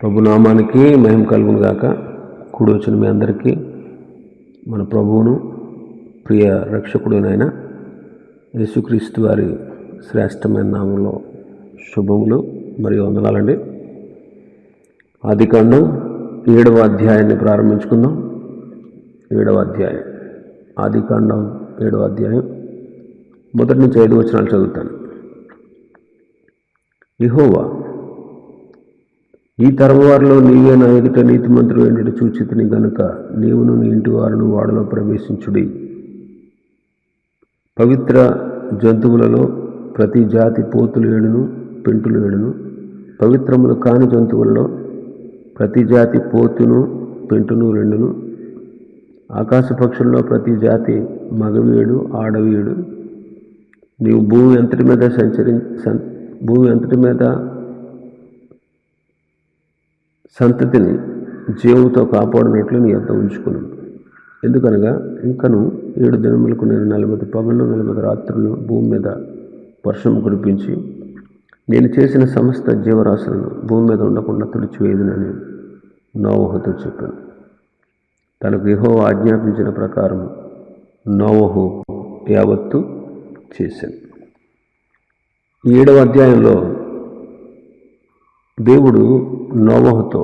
ప్రభునామానికి మహిమ కలుగును గాక. కూడి వచ్చిన మీ అందరికీ మన ప్రభువును ప్రియ రక్షకుడునైన యేసుక్రీస్తు వారి శ్రేష్టమైన నామంలో శుభములు మరియు వందనాలండి. ఆదికాండం 7వ అధ్యాయాన్ని ప్రారంభించుకుందాం. 7వ అధ్యాయం, ఆదికాండం 7వ అధ్యాయం మొదటి నుంచి 5 వచనాలు చదువుతాను. యెహోవా, ఈ తరము వారిలో నీవే నా ఎదుట నీతిమంతుడు ఏంటంటే చూచితిని గనుక నీవును నీ ఇంటి వారును వాడలో ప్రవేశించుడి. పవిత్ర జంతువులలో ప్రతి జాతి పోతులు 7 పెంటులు 7, పవిత్రములు కాని జంతువులలో ప్రతి జాతి పోతును పెంటును 2, ఆకాశ పక్షుల్లో ప్రతి జాతి మగవి 7 ఆడవి 7. నీవు భూమి అంతటి మీద సంతతిని జీవుతో కాపాడినట్లు నీ యొద్ద ఉంచుకున్నాను. ఎందుకనగా ఇంకను 7 దినములకు నేను 40 పగళ్ళు 40 రాత్రులు భూమి మీద వర్షం కురిపించి నేను చేసిన సమస్త జీవరాశులను భూమి మీద ఉండకుండా తుడిచివేయుదునని నోవహుతో చెప్పాను. తనకు యెహోవా ఆజ్ఞాపించిన ప్రకారం నోవహు యావత్తు చేశాను. 7వ అధ్యాయంలో దేవుడు నోవహుతో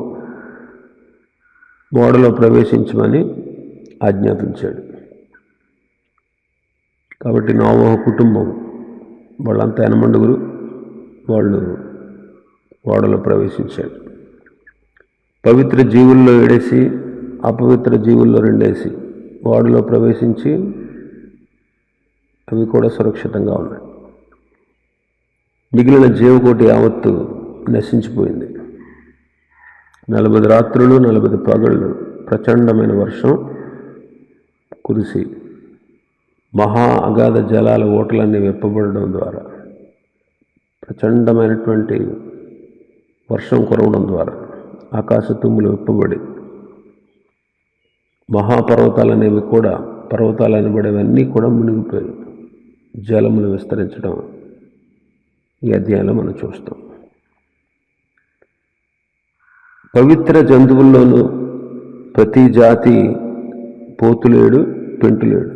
ఓడలో ప్రవేశించమని ఆజ్ఞాపించాడు. కాబట్టి నోవహు కుటుంబం వాళ్ళంతా 8 వాళ్ళు ఓడలో ప్రవేశించారు. పవిత్ర జీవుల్లో 7 అపవిత్ర జీవుల్లో 2 ఓడలో ప్రవేశించి అవి కూడా సురక్షితంగా ఉన్నాయి. మిగిలిన జీవకోటి యావత్తు నశించిపోయింది. 40 రాత్రులు 40 పగళ్ళు ప్రచండమైన వర్షం కురిసి మహా అగాధ జలాల ఓటలన్నీ విప్పబడడం ద్వారా, ప్రచండమైనటువంటి వర్షం కురవడం ద్వారా ఆకాశ తుమ్ములు విప్పబడి మహాపర్వతాలనేవి కూడా, పర్వతాలు అనబడేవన్నీ కూడా మునిగిపోయి జలములు విస్తరించడం ఈ అధ్యాయంలో మనం చూస్తాం. పవిత్ర జంతువుల్లోనూ ప్రతి జాతి పోతులు 7 పెంటులు 7,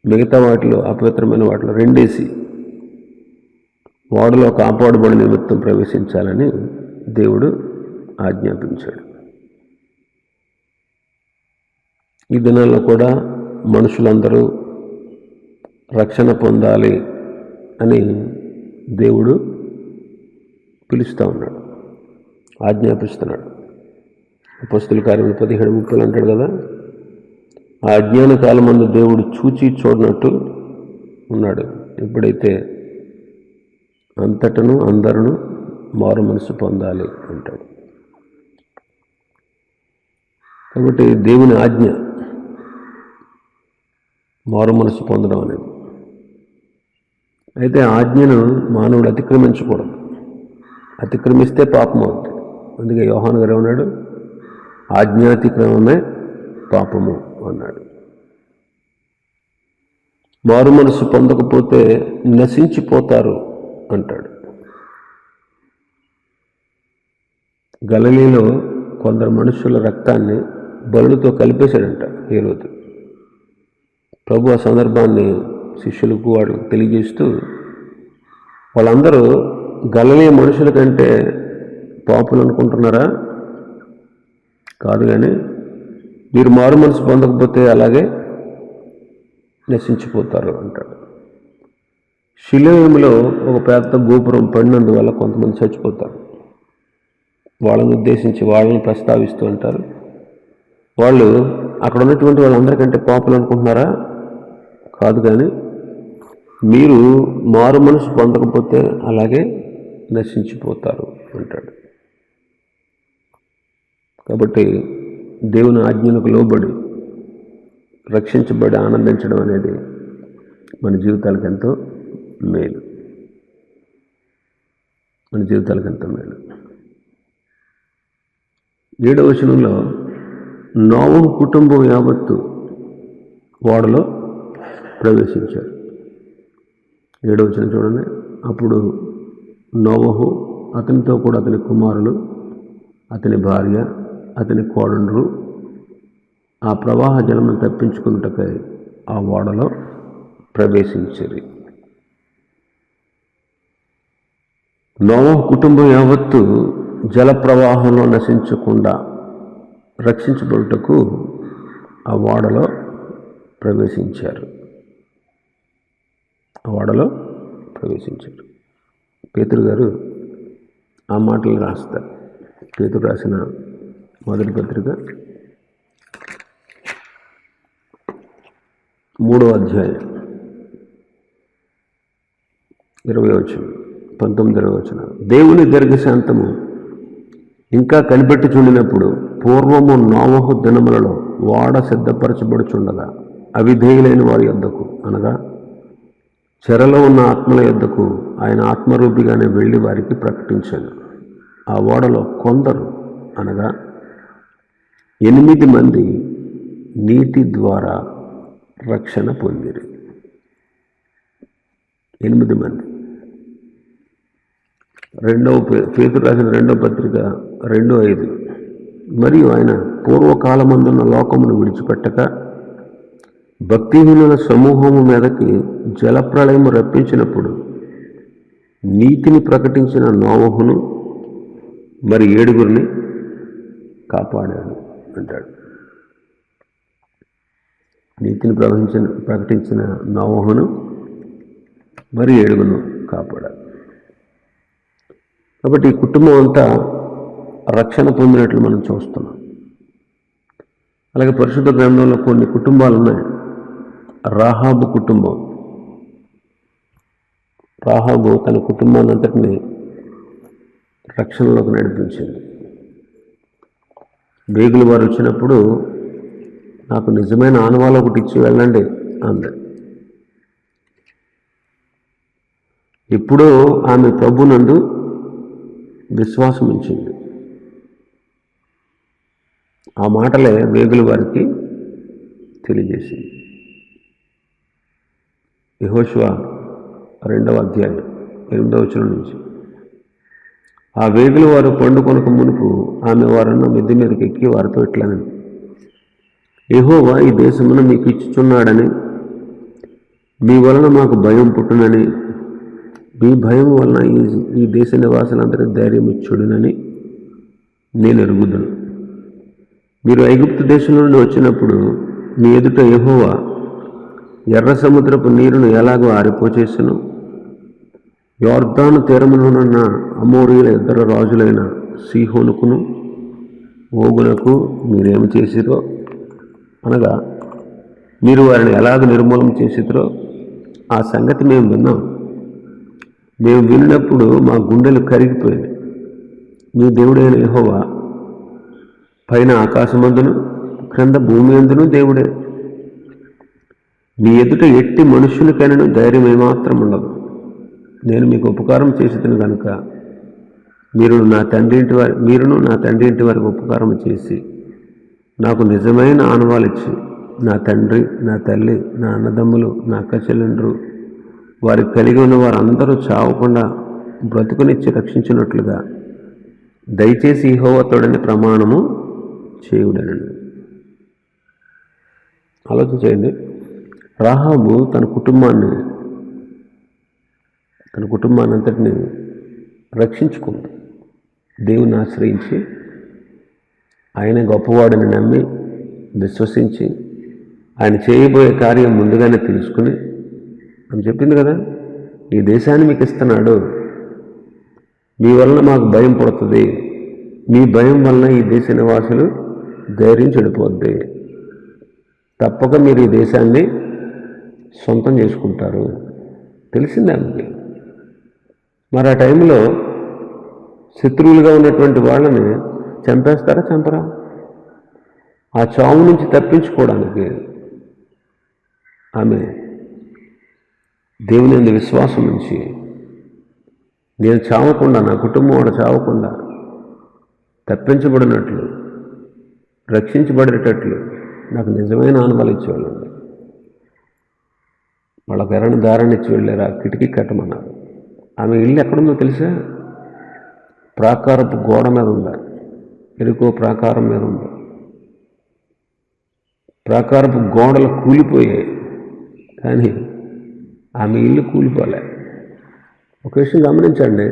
మిగతా వాటిలో అపవిత్రమైన వాటిలో 2 ఓడలో కాపాడుబడి నిమిత్తం ప్రవేశించాలని దేవుడు ఆజ్ఞాపించాడు. ఈ దినాల్లో కూడా మనుషులందరూ రక్షణ పొందాలి అని దేవుడు పిలుస్తూ ఉన్నాడు, ఆజ్ఞాపిస్తున్నాడు. అపొస్తలుల కార్యములు 17:30 అంటాడు కదా, ఆ అజ్ఞాన కాలమందు దేవుడు చూచి చూడనట్టు ఉన్నాడు. ఎప్పుడైతే అంతటను అందరూ మారు మనసు పొందాలి అంటాడు. కాబట్టి దేవుని ఆజ్ఞ మారు మనసు పొందడం అనేది. అయితే ఆజ్ఞను మానవుడు అతిక్రమించకూడదు. అతిక్రమిస్తే పాపం అవుతుంది. అందుకే యోహాను గారు ఏమన్నాడు? ఆజ్ఞాతిక్రమమే పాపము అన్నాడు. మారు మనసు పొందకపోతే నశించిపోతారు అంటాడు. గలిలీలో కొందరు మనుషుల రక్తాన్ని బలులతో కలిపేశాడంట హేరోదు. ప్రభు ఆ సందర్భాన్ని శిష్యులకు వాళ్ళకు తెలియజేస్తూ, వాళ్ళందరూ గలిలీ మనుషుల కంటే పాపులు అనుకుంటున్నారా? కాదు, కానీ మీరు మారు మనసు పొందకపోతే అలాగే నశించిపోతారు అంటాడు. షిలోయములో ఒక పెద్ద గోపురం పడినందువల్ల కొంతమంది చచ్చిపోతారు. వాళ్ళని ఉద్దేశించి వాళ్ళని ప్రస్తావిస్తూ అంటారు, వాళ్ళు అక్కడ ఉన్నటువంటి వాళ్ళందరికంటే పాపులు అనుకుంటున్నారా? కాదు, కానీ మీరు మారు మనసు పొందకపోతే అలాగే నశించిపోతారు అంటాడు. కాబట్టి దేవుని ఆజ్ఞలకు లోబడి రక్షించబడి ఆనందించడం అనేది మన జీవితాలకు ఎంతో మేలు. మన జీవితాలకు ఎంతో మేలు. 7వ వచనంలో నోవహు కుటుంబం యావత్తు ఓడలో ప్రవేశించారు. 7వ వచనం చూడండి. అప్పుడు నోవహు, అతనితో కూడా అతని కుమారులు అతని భార్య, అతని కోడళ్ళు ఆ ప్రవాహ జలమును తప్పించుకున్నటకై ఆ ఓడలో ప్రవేశించిరి. నోవహు కుటుంబం యావత్తు జల ప్రవాహంలో నశించకుండా రక్షించబడుటకు ఆ ఓడలో ప్రవేశించారు. పేతురు గారు ఆ మాటలు రాస్తారు. పేతురు రాసిన మొదటి పత్రిక 3వ అధ్యాయం 19 దేవుని దీర్ఘశాంతము ఇంకా కనిపెట్టుచుండినప్పుడు పూర్వము నోవహు దినములలో ఓడ సిద్ధపరచబడుచుండగా అవిధేయులైన వారి యొద్దకు, అనగా చెరలో ఉన్న ఆత్మల యొద్దకు ఆయన ఆత్మరూపిగానే వెళ్ళి వారికి ప్రకటించాను. ఆ ఓడలో కొందరు, అనగా 8 మంది నీటి ద్వారా రక్షణ పొందిరి. 8 మంది. పేతురు రాసిన 2వ పత్రిక 2:5. మరియు ఆయన పూర్వకాలమందున్న లోకమును విడిచిపెట్టక భక్తిహీనుల సమూహము మీదకి జలప్రళయము రప్పించినప్పుడు నీతిని ప్రకటించిన నోవహును మరి 7 కాపాడాడు అంటాడు. నీతిని ప్రకటించిన నోవహును మరి 7 కాపాడాడు. కాబట్టి ఈ కుటుంబం అంతా రక్షణ పొందినట్లు మనం చూస్తున్నాం. అలాగే పరిశుద్ధ గ్రంథంలో కొన్ని కుటుంబాలు ఉన్నాయి. రాహాబు కుటుంబం. రాహాబు తన కుటుంబాన్ని అంతటినీ రక్షణలోకి నడిపించింది. వేగులు వారు వచ్చినప్పుడు నాకు నిజమైన ఆనవాళ్ళు ఒకటి ఇచ్చి వెళ్ళండి అంది. ఇప్పుడు ఆమె ప్రభునందు విశ్వాసం ఉంచింది. ఆ మాటలే వేగుల వారికి తెలియజేసింది. యెహోషువ 2వ అధ్యాయం 8వ వచనం నుంచి, ఆ వేగుల వారు పండుకొనక మునుపు ఆమె వారన్న మిద్దె మీదకి ఎక్కి వారితో ఇట్లనని, యెహోవా ఈ దేశమును మీకు ఇచ్చుచున్నాడని, మీ వలన మాకు భయం పుట్టునని, మీ భయం వలన ఈ దేశ నివాసులందరికీ ధైర్యం ఇచ్చుడునని నేను ఎరుగుదును. మీరు ఐగుప్తు దేశం నుండి వచ్చినప్పుడు మీ ఎదుట యెహోవా ఎర్ర సముద్రపు నీరును ఎలాగో ఆరిపోచేసెను, యొర్దాను తీరమునున్న అమోరీయుల 2 రాజులైన సీహోనుకును ఓగునకు మీరేమి చేసిరో, అనగా మీరు వారిని ఎలాగ నిర్మూలన చేసిరో ఆ సంగతి మేము విన్నాం. మేము విన్నప్పుడు మా గుండెలు కరిగిపోయాయి. మీ దేవుడైన యెహోవా పైన ఆకాశమందును క్రింద భూమి అందును దేవుడే. మీ ఎదుట ఎట్టి మనుషునికైనా ధైర్యం ఏమాత్రం ఉండదు. నేను మీకు ఉపకారం చేసేది కనుక మీరును నా తండ్రి ఇంటి వారికి ఉపకారం చేసి నాకు నిజమైన ఆనవాళ్ళు ఇచ్చి, నా తండ్రి, నా తల్లి, నా అన్నదమ్ములు, నా అక్క చెల్లెండ్రు, వారికి కలిగి ఉన్న వారందరూ చావకుండా బ్రతుకునిచ్చి రక్షించినట్లుగా దయచేసి యెహోవాతోడని ప్రమాణము చేయుడనను. ఆలోచించండి. రాహాబు తన కుటుంబాన్ని అంతటిని రక్షించుకుంది. దేవుని ఆశ్రయించి, ఆయన గొప్పవాడని నమ్మి విశ్వసించి, ఆయన చేయబోయే కార్యం ముందుగానే తెలుసుకుని, అని చెప్పింది కదా, ఈ దేశాన్ని మీకు ఇస్తున్నాడు, మీ వలన మాకు భయం పుడుతుంది, మీ భయం వలన ఈ దేశ నివాసులు ధైర్యం చెడిపోద్ది, తప్పక మీరు ఈ దేశాన్ని సొంతం చేసుకుంటారు తెలిసిందే ఆమెకి. మరి ఆ టైంలో శత్రువులుగా ఉన్నటువంటి వాళ్ళని చంపేస్తారా, చంపరా? ఆ చావు నుంచి తప్పించుకోవడానికి ఆమె దేవుని యందు విశ్వాసం నుంచి, నేను చావకుండా, నా కుటుంబం వాడు చావకుండా తప్పించబడినట్లు, రక్షించబడేటట్లు నాకు నిజమైన ఆనవాళ్ళు ఇచ్చి వెళ్ళండి. వాళ్ళకి ఎర్రని దారాన్ని ఇచ్చి వెళ్ళారు, ఆ కిటికీ కట్టమన్నారు. ఆమె ఇల్లు ఎక్కడుందో తెలుసా? ప్రాకారపు గోడ మీద ఉందా. ఎరుకో ప్రాకారం మీద ఉంది. ప్రాకారపు గోడలు కూలిపోయాయి, కానీ ఆమె ఇల్లు కూలిపోలే. ఒక విషయం గమనించండి,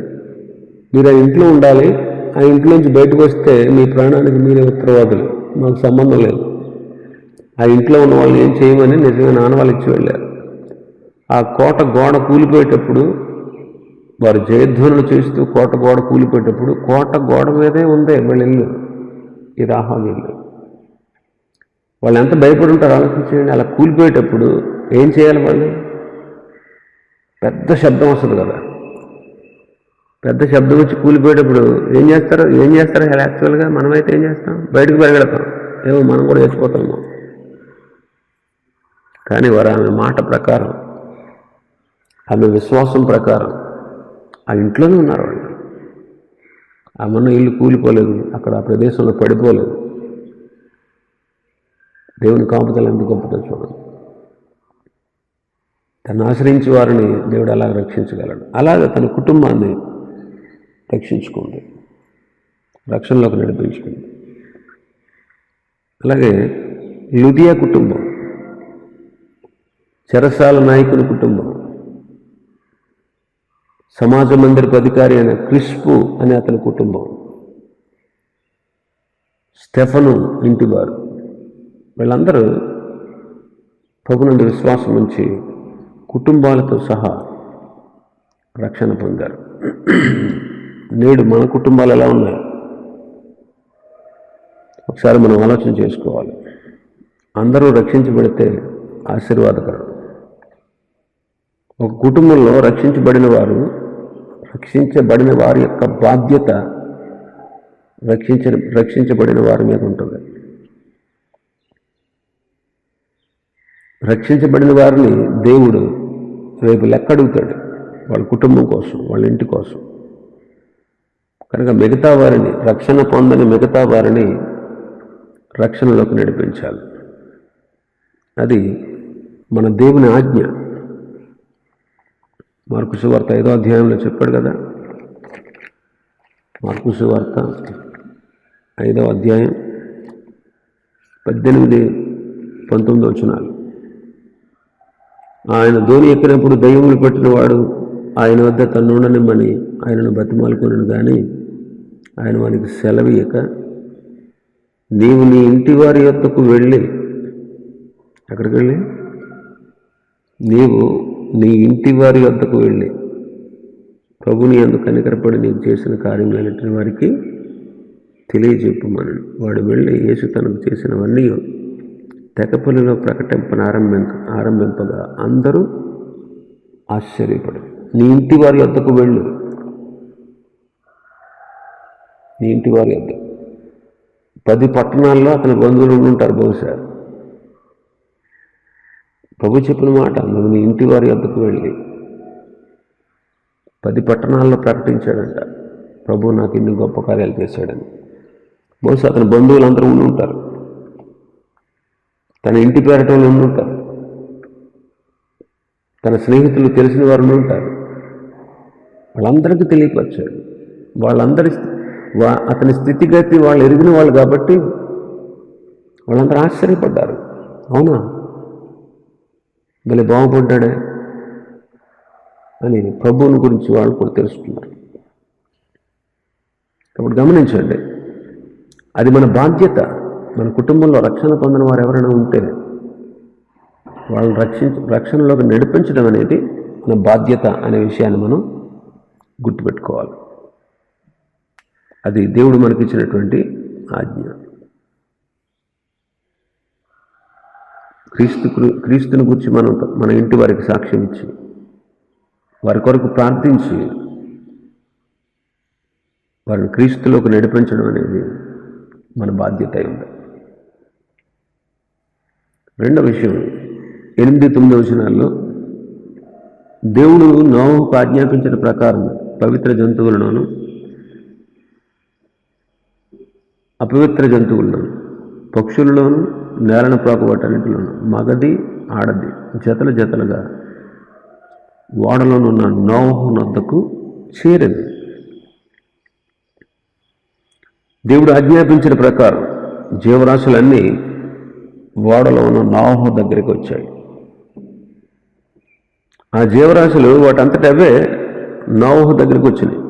మీరు ఆ ఇంట్లో ఉండాలి, ఆ ఇంట్లోంచి బయటకు వస్తే మీ ప్రాణానికి మీరే ఉత్తరవాదులు, మాకు సంబంధం లేదు. ఆ ఇంట్లో ఉన్న వాళ్ళు ఏం చేయమని నిజమైన ఆనవాళ్ళు ఇచ్చి వెళ్ళారు. ఆ కోట గోడ కూలిపోయేటప్పుడు వారు జయధ్వనులు చేస్తూ కోట గోడ కూలిపోయేటప్పుడు కోట గోడ మీదే ఉందే వీళ్ళ ఇల్లు, ఈ రాహాబు ఇల్లు. వాళ్ళు ఎంత భయపడి ఉంటారు ఆలోచించండి. అలా కూలిపోయేటప్పుడు ఏం చేయాలి వాళ్ళు? పెద్ద శబ్దం వస్తుంది కదా, పెద్ద శబ్దం వచ్చి కూలిపోయేటప్పుడు ఏం చేస్తారు యాక్చువల్గా మనమైతే ఏం చేస్తాం? బయటకు పరిగెడతాం, ఏమో మనం కూడా చచ్చిపోతాము. కానీ వారు ఆమె మాట ప్రకారం, ఆమె విశ్వాసం ప్రకారం ఆ ఇంట్లోనే ఉన్నారు. వాళ్ళు ఆమెన్న ఇల్లు కూలిపోలేదు, అక్కడ ఆ ప్రదేశంలో పడిపోలేదు. దేవుని కాపుదల ఎంత గొప్పతో చూడండి. తను ఆశ్రయించి వారిని దేవుడు అలాగ రక్షించగలడు. అలాగే తన కుటుంబాన్ని రక్షించుకుంది, రక్షణలోకి నడిపించుకుంది. అలాగే లుదియా కుటుంబం, చెరసాల నాయకుని కుటుంబం, సమాజ మందిరపు అధికారి అయిన క్రిస్పు అనే అతని కుటుంబం, స్టెఫను ఇంటివారు, వీళ్ళందరూ ప్రభు నుండి విశ్వాసం ఉంచి కుటుంబాలతో సహా రక్షణ పొందారు. నేడు మన కుటుంబాలు ఎలా ఉన్నాయి? ఒకసారి మనం ఆలోచన చేసుకోవాలి. అందరూ రక్షించబడితే ఆశీర్వాదకరం. ఒక కుటుంబంలో రక్షించబడిన వారి యొక్క బాధ్యత రక్షించబడిన వారి మీద ఉంటుంది. రక్షించబడిన వారిని దేవుడు రేపు లెక్క అడుగుతాడు, వాళ్ళ కుటుంబం కోసం, వాళ్ళ ఇంటి కోసం. కనుక మిగతా వారిని, రక్షణ పొందని మిగతా వారిని రక్షణలోకి నడిపించాలి. అది మన దేవుని ఆజ్ఞ. మార్కు సువార్త 5వ అధ్యాయంలో చెప్పాడు కదా. మార్కు సువార్త 5వ అధ్యాయం 18-19 వచనాలు. ఆయన ధోని ఎక్కినప్పుడు దయ్యములు పట్టినవాడు ఆయన వద్ద తన్నుండనిమ్మని ఆయనను బతిమాలుకొనను, కానీ ఆయన వానికి సెలవీయక, నీవు నీ ఇంటి వారి యొద్దకు వెళ్ళి, ఎక్కడికి వెళ్ళి? నీవు నీ ఇంటి వారి వద్దకు వెళ్ళి ప్రభుని యందు కనికరపడి నీవు చేసిన కార్యములన్నిటిని వారికి తెలియజెప్పుమనను. వాడు వెళ్ళి యేసు తనకు చేసినవన్నీ తెగపల్లిలో ఆరంభింపగా అందరూ ఆశ్చర్యపడు. నీ ఇంటి వారి వద్దకు వెళ్ళు, నీ ఇంటి వారి వద్ద. 10 పట్టణాల్లో అతని బంధువులు ఉంటారు బహుశా. ప్రభు చెప్పిన మాట, నువ్వు నీ ఇంటి వారి వద్దకు వెళ్ళి 10 పట్టణాల్లో ప్రకటించాడంట, ప్రభు నాకు ఇన్ని గొప్ప కార్యాలు చేశాడని. బహుశా అతని బంధువులందరూ ఉంటారు, తన ఇంటి పేరటంలో ఉంటారు, తన స్నేహితులు తెలిసిన వారు ఉంటారు. వాళ్ళందరికీ తెలియపరిచాడు. అతని స్థితిగతి వాళ్ళు ఎరిగిన వాళ్ళు కాబట్టి వాళ్ళందరూ ఆశ్చర్యపడ్డారు. అవునా, మళ్ళీ బాగుపడ్డాడే అని ప్రభువుని గురించి వాళ్ళు కూడా తెలుసుకున్నారు. కాబట్టి గమనించండి, అది మన బాధ్యత. మన కుటుంబంలో రక్షణ పొందిన వారు ఎవరైనా ఉంటే వాళ్ళని రక్షణలోకి నడిపించడం అనేది మన బాధ్యత అనే విషయాన్ని మనం గుర్తుపెట్టుకోవాలి. అది దేవుడు మనకిచ్చినటువంటి ఆజ్ఞ. క్రీస్తుని గురించి మన ఇంటి వారికి సాక్ష్యం ఇచ్చి, వారి కొరకు ప్రార్థించి వారిని క్రీస్తులోకి నడిపించడం అనేది మన బాధ్యత అయింది. రెండవ విషయం, 8-9 వచనాల్లో దేవుడు నోవహుకు ఆజ్ఞాపించిన ప్రకారం పవిత్ర జంతువులను, అపవిత్ర జంతువులను, పక్షులలోను, నేలను ప్రాకు వాటన్నిటిలోను, మగది ఆడది జతలుగా ఓడలోనున్న నోవహు నొద్దకు చేరింది. దేవుడు ఆజ్ఞాపించిన ప్రకారం జీవరాశులన్నీ ఓడలో ఉన్న నోవహు దగ్గరికి వచ్చాయి. ఆ జీవరాశులు వాటంతట అవే నోవహు దగ్గరికి వచ్చినాయి.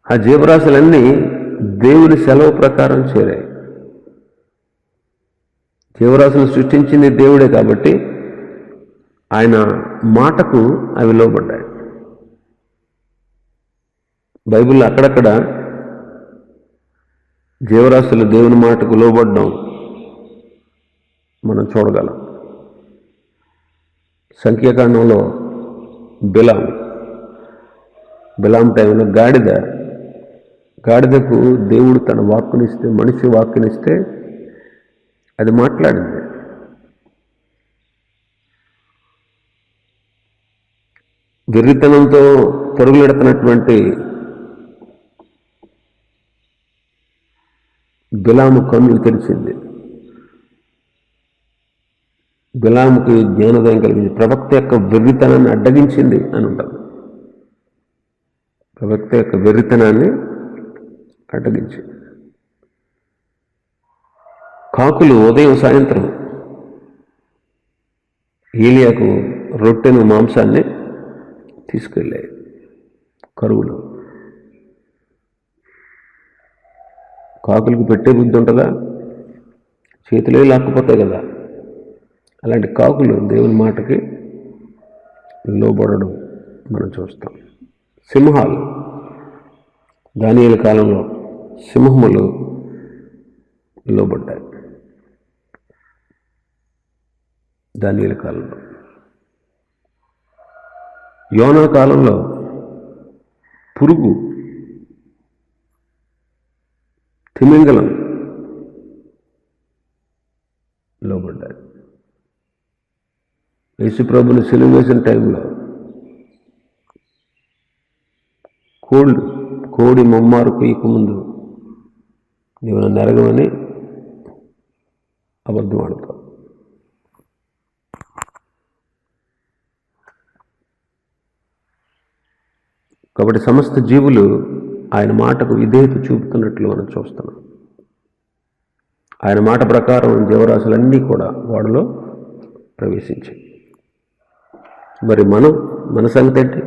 ఆ జీవరాశులన్నీ దేవుని సెలవు ప్రకారం చేరాయి. జీవరాశులను సృష్టించింది దేవుడే కాబట్టి ఆయన మాటకు అవి లోబడ్డాయి. బైబిల్లో అక్కడక్కడ జీవరాశులు దేవుని మాటకు లోబడ్డం మనం చూడగలం. సంఖ్యాకాండంలో బిలాం టైంలో గాడిదకు దేవుడు తన వాక్కునిస్తే, మనిషి వాక్కునిస్తే అది మాట్లాడింది. వెర్రితనంతో పరుగులెడుతున్నటువంటి బిలాము కన్నులు తెరిచింది. బిలాముకి జ్ఞానోదయం కలిగింది. ప్రవక్త యొక్క వెర్రితనాన్ని అడ్డగించింది అని ఉంటారు. ప్రవక్త యొక్క వెర్రితనాన్ని అడ్డగించింది. కాకులు ఉదయం సాయంత్రం ఏలియాకు రొట్టెను మాంసాన్ని తీసుకెళ్ళాయి. కరువులు కాకులకు పెట్టే బుద్ధి ఉంటుందా? చేతిలో లాక్కుపోతాయి కదా. అలాంటి కాకులు దేవుని మాటకి లోబడడం మనం చూస్తాం. సింహాలు, దానియేలు కాలంలో సింహములు లోబడ్డాయి. దానియేలు కాలంలో, యోనా కాలంలో పురుగు, తిమింగలం లోబడ్డాయి. యేసుప్రభుని సిలువ వేసిన టైంలో కోడి ముమ్మారు కుయ్యకముందు నీవు నన్ను ఎరగమని అబద్ధం ఆడతావు. కాబట్టి సమస్త జీవులు ఆయన మాటకు విధేయత చూపుతున్నట్లు మనం చూస్తున్నాం. ఆయన మాట ప్రకారం జీవరాశులన్నీ కూడా వాడిలో ప్రవేశించాయి. మరి మన సంగతి ఏంటి?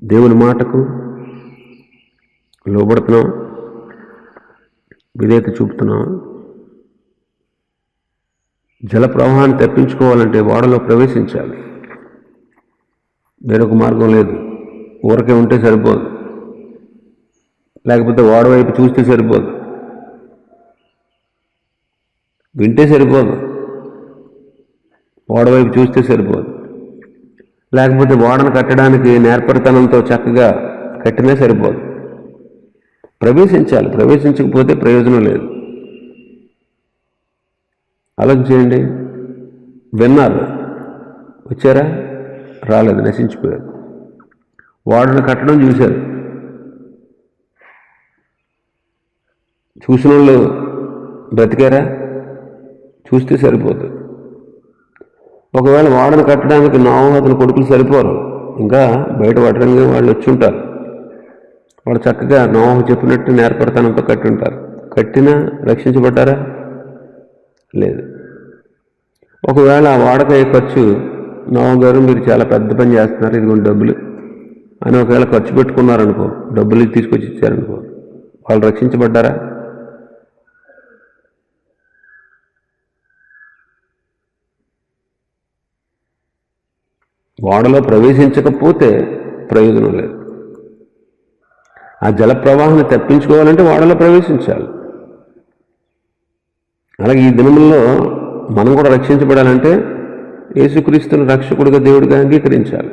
దేవుని మాటకు లోబడుతున్నాం, విధేయత చూపుతున్నాం. జల ప్రవాహాన్ని తప్పించుకోవాలంటే ఓడలో ప్రవేశించాలి. వేరొక మార్గం లేదు. ఊరకే ఉంటే సరిపోదు, లేకపోతే ఓడ వైపు చూస్తే సరిపోదు, వింటే సరిపోదు, ఓడ వైపు చూస్తే సరిపోదు, లేకపోతే ఓడను కట్టడానికి నేర్పరితనంతో చక్కగా కట్టినా సరిపోదు. ప్రవేశించాలి. ప్రవేశించకపోతే ప్రయోజనం లేదు. ఆలోచన చేయండి. విన్నారు, వచ్చారా? రాలేదు, నశించిపోయారు. ఓడను కట్టడం చూశారు, చూసిన వాళ్ళు బ్రతికారా? చూస్తే సరిపోదు. ఒకవేళ ఓడను కట్టడానికి నోవహు అతని కొడుకులు సరిపోరు, ఇంకా బయట వడ్రంగా వాళ్ళు వచ్చి ఉంటారు. వాళ్ళు చక్కగా నోవహు చెప్పినట్టు నేర్పడతనంతో కట్టి ఉంటారు. కట్టినా రక్షించబడ్డారా? లేదు. ఒకవేళ ఆ ఓడకయ్యే ఖర్చు, నోవహు గారు మీరు చాలా పెద్ద పని చేస్తున్నారు, ఇదిగోండి డబ్బులు అని ఒకవేళ ఖర్చు పెట్టుకున్నారనుకో, డబ్బులు తీసుకొచ్చి ఇచ్చారనుకో, వాళ్ళు రక్షించబడ్డారా? ఓడలో ప్రవేశించకపోతే ప్రయోజనం లేదు. ఆ జల ప్రవాహాన్ని తప్పించుకోవాలంటే ఓడలో ప్రవేశించాలి. అలాగే ఈ దినముల్లో మనం కూడా రక్షించబడాలంటే యేసుక్రీస్తును రక్షకుడిగా దేవుడిగా అంగీకరించాలి.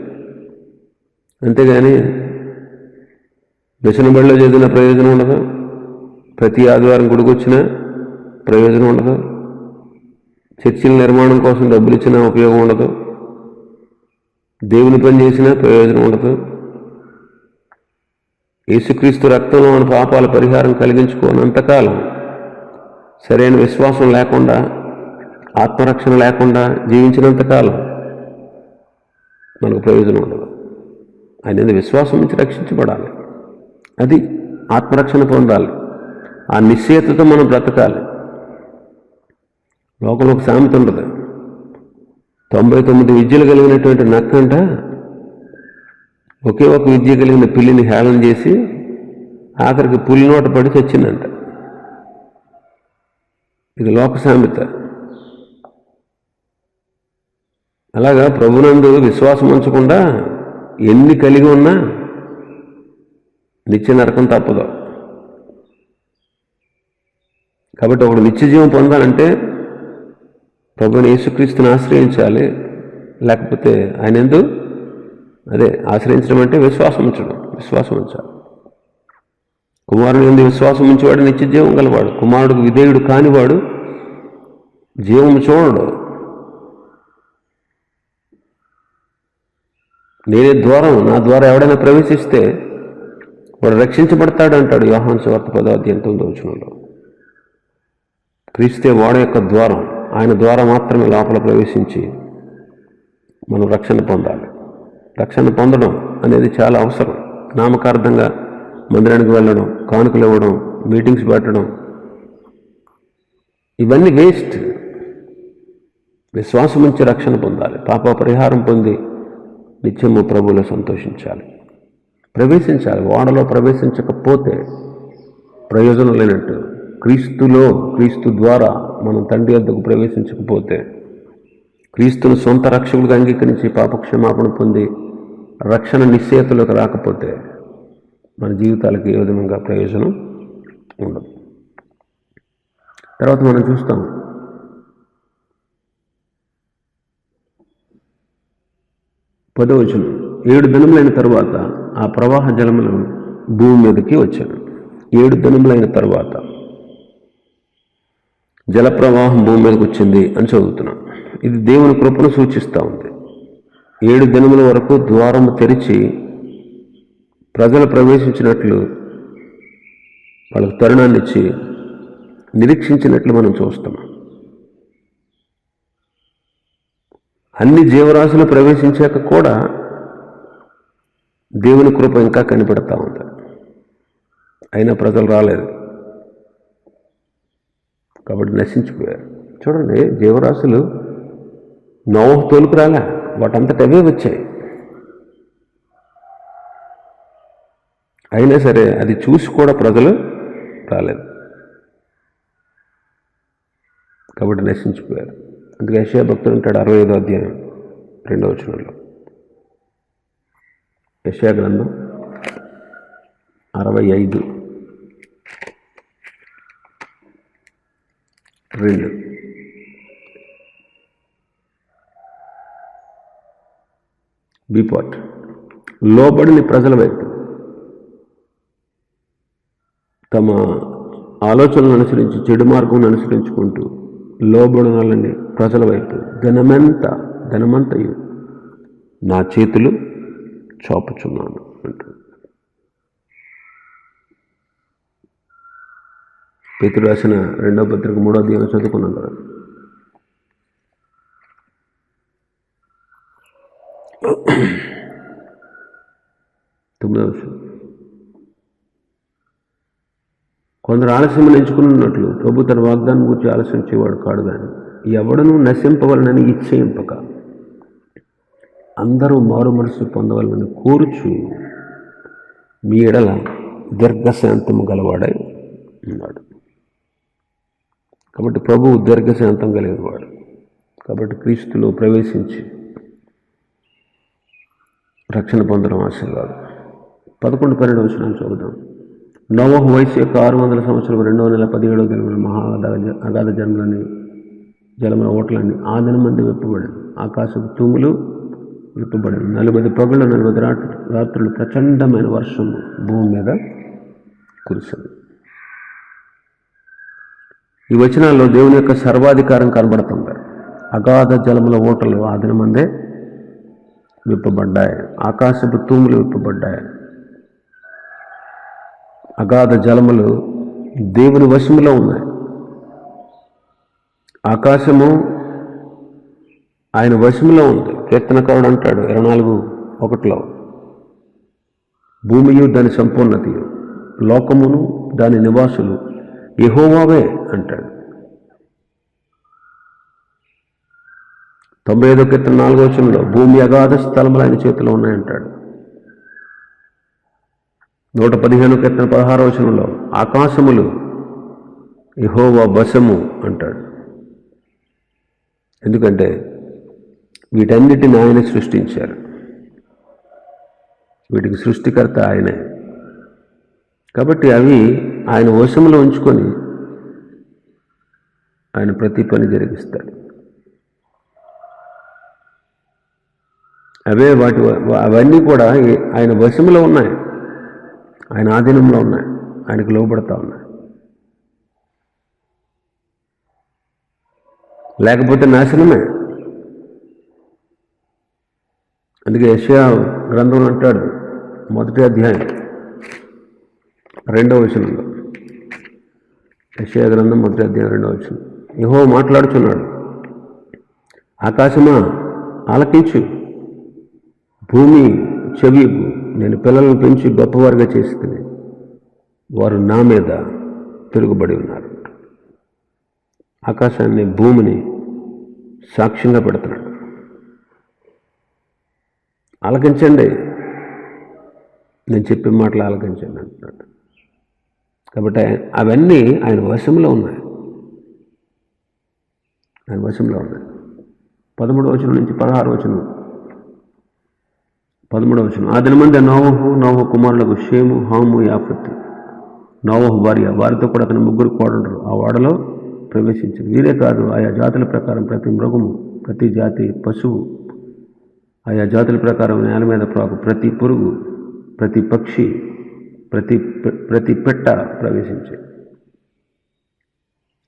అంతేగాని దర్శన బడిలో చదివిన ప్రయోజనం ఉండదు, ప్రతి ఆదివారం గుడికి వచ్చినా ప్రయోజనం ఉండదు, చర్చిల నిర్మాణం కోసం డబ్బులు ఇచ్చినా ఉపయోగం ఉండదు, దేవుని పని చేసినా ప్రయోజనం ఉండదు. యేసుక్రీస్తు రక్తంలో మన పాపాల పరిహారం కలిగించుకోనంతకాలం, సరైన విశ్వాసం లేకుండా, ఆత్మరక్షణ లేకుండా జీవించినంతకాలం మనకు ప్రయోజనం ఉండదు. ఆయన మీద విశ్వాసం నుంచి రక్షించబడాలి. అది ఆత్మరక్షణ పొందాలి. ఆ నిశ్చయతతో మనం బ్రతకాలి. లోకంలో ఒక సామెత ఉండదు, 99 విద్యలు కలిగినటువంటి నక్కంట ఒకే ఒక విద్య కలిగిన పిల్లిని హేళన చేసి ఆఖరికి పులి నోట పడి చచ్చిందంట. ఇది లోక సామెత. అలాగా ప్రభునందు విశ్వాసం ఉంచకుండా ఎన్ని కలిగి ఉన్నా నిత్య నరకం తప్పదు. కాబట్టి ఒకడు నిత్య జీవం పొందాలంటే ప్రభువుని యేసుక్రీస్తుని ఆశ్రయించాలి. లేకపోతే ఆయన ఎందు ఆశ్రయించడం అంటే విశ్వాసం ఉంచాలి. కుమారుని ఎందు విశ్వాసం ఉంచేవాడు నిత్య జీవం గలవాడు. కుమారుడికి విధేయుడు కానివాడు జీవం చూడడు. నేనే ద్వారం, నా ద్వారా ఎవడైనా ప్రవేశిస్తే వాడు రక్షించబడతాడు అంటాడు యోహాను సువార్త 10:9. క్రీస్తే వాడు యొక్క ద్వారం. ఆయన ద్వారా మాత్రమే లోపల ప్రవేశించి మనం రక్షణ పొందాలి. రక్షణ పొందడం అనేది చాలా అవసరం. నామకార్థంగా మందిరానికి వెళ్ళడం, కానుకలు ఇవ్వడం, మీటింగ్స్ పెట్టడం ఇవన్నీ వేస్ట్. విశ్వాసం నుంచి రక్షణ పొందాలి. పాప పరిహారం పొంది నిత్యము ప్రభువులో సంతోషించాలి, ప్రవేశించాలి. ఓడలో ప్రవేశించకపోతే ప్రయోజనం లేనట్టు. క్రీస్తు ద్వారా మనం తండ్రి వద్దకు ప్రవేశించకపోతే, క్రీస్తును సొంత రక్షకులుగా అంగీకరించి పాపక్షమాపణ పొంది రక్షణ నిశ్చయతలోకి రాకపోతే మన జీవితాలకు ఏ విధంగా ప్రయోజనం ఉండదు. తర్వాత మనం చూస్తాం, పదవచనం, 7 దినములైన తరువాత ఆ ప్రవాహ జలములు భూమి మీదకి వచ్చాను. 7 దినములైన తరువాత జలప్రవాహం భూమి మీదకి వచ్చింది అని చదువుతున్నాం. ఇది దేవుని కృపను సూచిస్తూ ఉంది. 7 దినముల వరకు ద్వారము తెరిచి ప్రజలు ప్రవేశించినట్లు, వాళ్ళకు తరుణాన్ని ఇచ్చి నిరీక్షించినట్లు మనం చూస్తున్నాం. అన్ని జీవరాశులు ప్రవేశించాక కూడా దేవుని కృప ఇంకా కనిపెడతా ఉంది. అయినా ప్రజలు రాలేదు కాబట్టి నశించిపోయారు. చూడండి, జీవరాశులు నోవహు తోలుకు రాలే, వాటంతట అవే వచ్చాయి. అయినా సరే అది చూసి కూడా ప్రజలు రాలేదు కాబట్టి నశించిపోయారు. అందుకే యెషయా భక్తుడు అంటాడు 65వ అధ్యాయం 2వ వచనంలో, యెషయా గ్రంథం 65:2, బిపాట్, లోబడిని ప్రజల వైపు తమ ఆలోచనలను అనుసరించి చెడు మార్గం అనుసరించుకుంటూ లోబడినలని ప్రజల వైపు ధనమంతయు నా చేతులు చాపుచున్నాను అంటూ. పేతురు రాసిన 2వ పత్రిక 3వ అధ్యాయం చదువుకున్నాం కదా. కొందరు ఆలస్యం ఎంచుకున్నట్లు ప్రభు తన వాగ్దానం గురించి ఆలస్యం చేయవాడు కాడు, కానీ ఎవడనూ నశింపవలనని ఇచ్చేయింపక అందరూ మారు మనసు పొందవలనని కోరుచు మీ ఎడల దీర్ఘశాంతము గలవాడై ఉన్నాడు. కాబట్టి ప్రభువు దీర్ఘశాంతం కలిగినవాడు. కాబట్టి క్రీస్తులో ప్రవేశించి రక్షణ పొందడం ఆశీర్వాదం. 11-12 వచనాలు చూద్దాం. నోవహు వయసు యొక్క 600 సంవత్సరాలు 2వ నెల 17వ దినమున మహా అగాధ జలముల ఓట్లన్నీ ఆ దినమందు విప్పబడను. ఆకాశపు తూములు విప్పబడను. 40 పగళ్ళు 40 రాత్రులు ప్రచండమైన వర్షము భూమి మీద కురిసింది. ఈ వచనాల్లో దేవుని యొక్క సర్వాధికారం కనబడుతుంది. అగాధ జలముల ఓటలు ఆ దినమందే విప్పబడ్డాయి. ఆకాశపు తూములు విప్పబడ్డాయి. అగాధ జలములు దేవుని వశములో ఉన్నాయి. ఆకాశము ఆయన వశములో ఉంది. కీర్తనకారుడు అంటాడు 24:1, భూమియు దాని సంపూర్ణతయు లోకమును దాని నివాసులు యెహోవావే అంటాడు. 95 కీర్తన 4వ వచనంలో భూమి అగాధ స్థలములు ఆయన చేతిలో ఉన్నాయంటాడు. 115 కీర్తన 16వ వచనంలో ఆకాశములు యెహోవా వశము అంటాడు. ఎందుకంటే వీటన్నిటిని ఆయన సృష్టించారు. వీటికి సృష్టికర్త ఆయనే. కాబట్టి అవి ఆయన వశంలో ఉంచుకొని ఆయన ప్రతి పని జరిగిస్తాడు. అవన్నీ కూడా ఆయన వశంలో ఉన్నాయి, ఆయన ఆధీనంలో ఉన్నాయి, ఆయనకు లోబడతా ఉన్నాయి. లేకపోతే నాశనమే. అందుకే యెషయా గ్రంథంలో అంటాడు 1వ అధ్యాయం 2వ వచనంలో, యెషయా గ్రంథం 1వ అధ్యాయం 2వ వచనం, యెహోవా మాట్లాడుచున్నాడు, ఆకాశమా ఆలకించు, భూమి చెవియగు, నేను పిల్లలను పెంచి గొప్పవారుగా చేస్తుంది, వారు నా మీద తిరుగుబడి ఉన్నారు. ఆకాశాన్ని భూమిని సాక్ష్యంగా పెడుతున్నాడు. ఆలకించండి, నేను చెప్పే మాటలు ఆలకించండి అంటున్నాడు. కాబట్టి అవన్నీ ఆయన వశంలో ఉన్నాయి, ఆయన వశంలో ఉన్నాయి. 13వ వచనం నుంచి 16వ వచనం. 13వ వచనం, ఆ దినమందే నోవహు కుమారులకు షేము, హాము, యాఫెతు, నోవహు భార్య, వారితో కూడా అతని 3 కోడళ్ళు ఆ ఓడలో ప్రవేశించింది. వీరే కాదు, ఆయా జాతుల ప్రకారం ప్రతి మృగము, ప్రతి జాతి పశువు, ఆయా జాతుల ప్రకారం నేల మీద ప్రాకు ప్రతి పురుగు, ప్రతి పక్షి, ప్రతి పెట్ట ప్రవేశించాయి.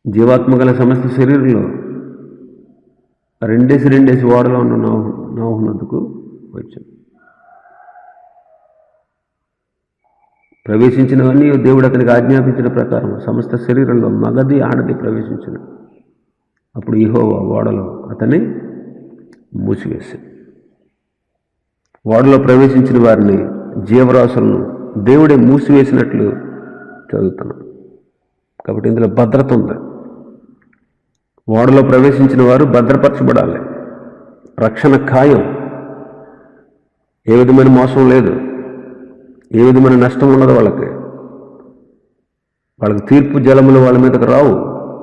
జీవాత్మ గల సమస్త శరీరంలో 2 ఓడలో ఉన్న నోవహు నొద్దకు వచ్చాను. ప్రవేశించినవన్నీ దేవుడు అతనికి ఆజ్ఞాపించిన ప్రకారం సమస్త శరీరంలో మగది ఆడది ప్రవేశించిన. అప్పుడు యెహోవా ఓడలో అతన్ని మూసివేశాడు. ఓడలో ప్రవేశించిన వారిని, జీవరాశులను దేవుడే మూసివేసినట్లు చదువుతున్నాం. కాబట్టి ఇందులో భద్రత ఉంది. ఓడలో ప్రవేశించిన వారు భద్రపరచబడాలి. రక్షణ ఖాయం. ఏ విధమైన మోసం లేదు, ఏ విధమైన నష్టం ఉండదు. వాళ్ళకి తీర్పు జలములు వాళ్ళ మీదకు రావు.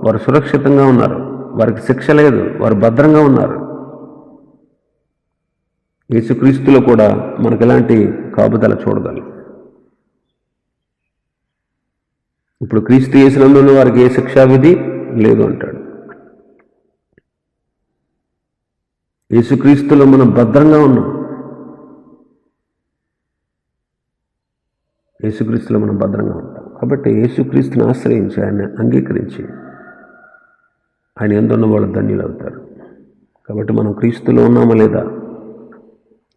వారు సురక్షితంగా ఉన్నారు, వారికి శిక్ష లేదు, వారు భద్రంగా ఉన్నారు. యేసుక్రీస్తులో కూడా మనకు ఎలాంటి కాపుదల చూడగలం. ఇప్పుడు క్రీస్తు యేసునందు వారికి ఏ శిక్షా విధి లేదు అంటాడు. యేసుక్రీస్తులో మనం భద్రంగా ఉన్నాం. యేసుక్రీస్తులో మనం భద్రంగా ఉంటాం. కాబట్టి యేసుక్రీస్తుని ఆశ్రయించి ఆయన్ని అంగీకరించి ఆయన ఎందున్న వాళ్ళు ధన్యులు అవుతారు. కాబట్టి మనం క్రీస్తులో ఉన్నామా లేదా,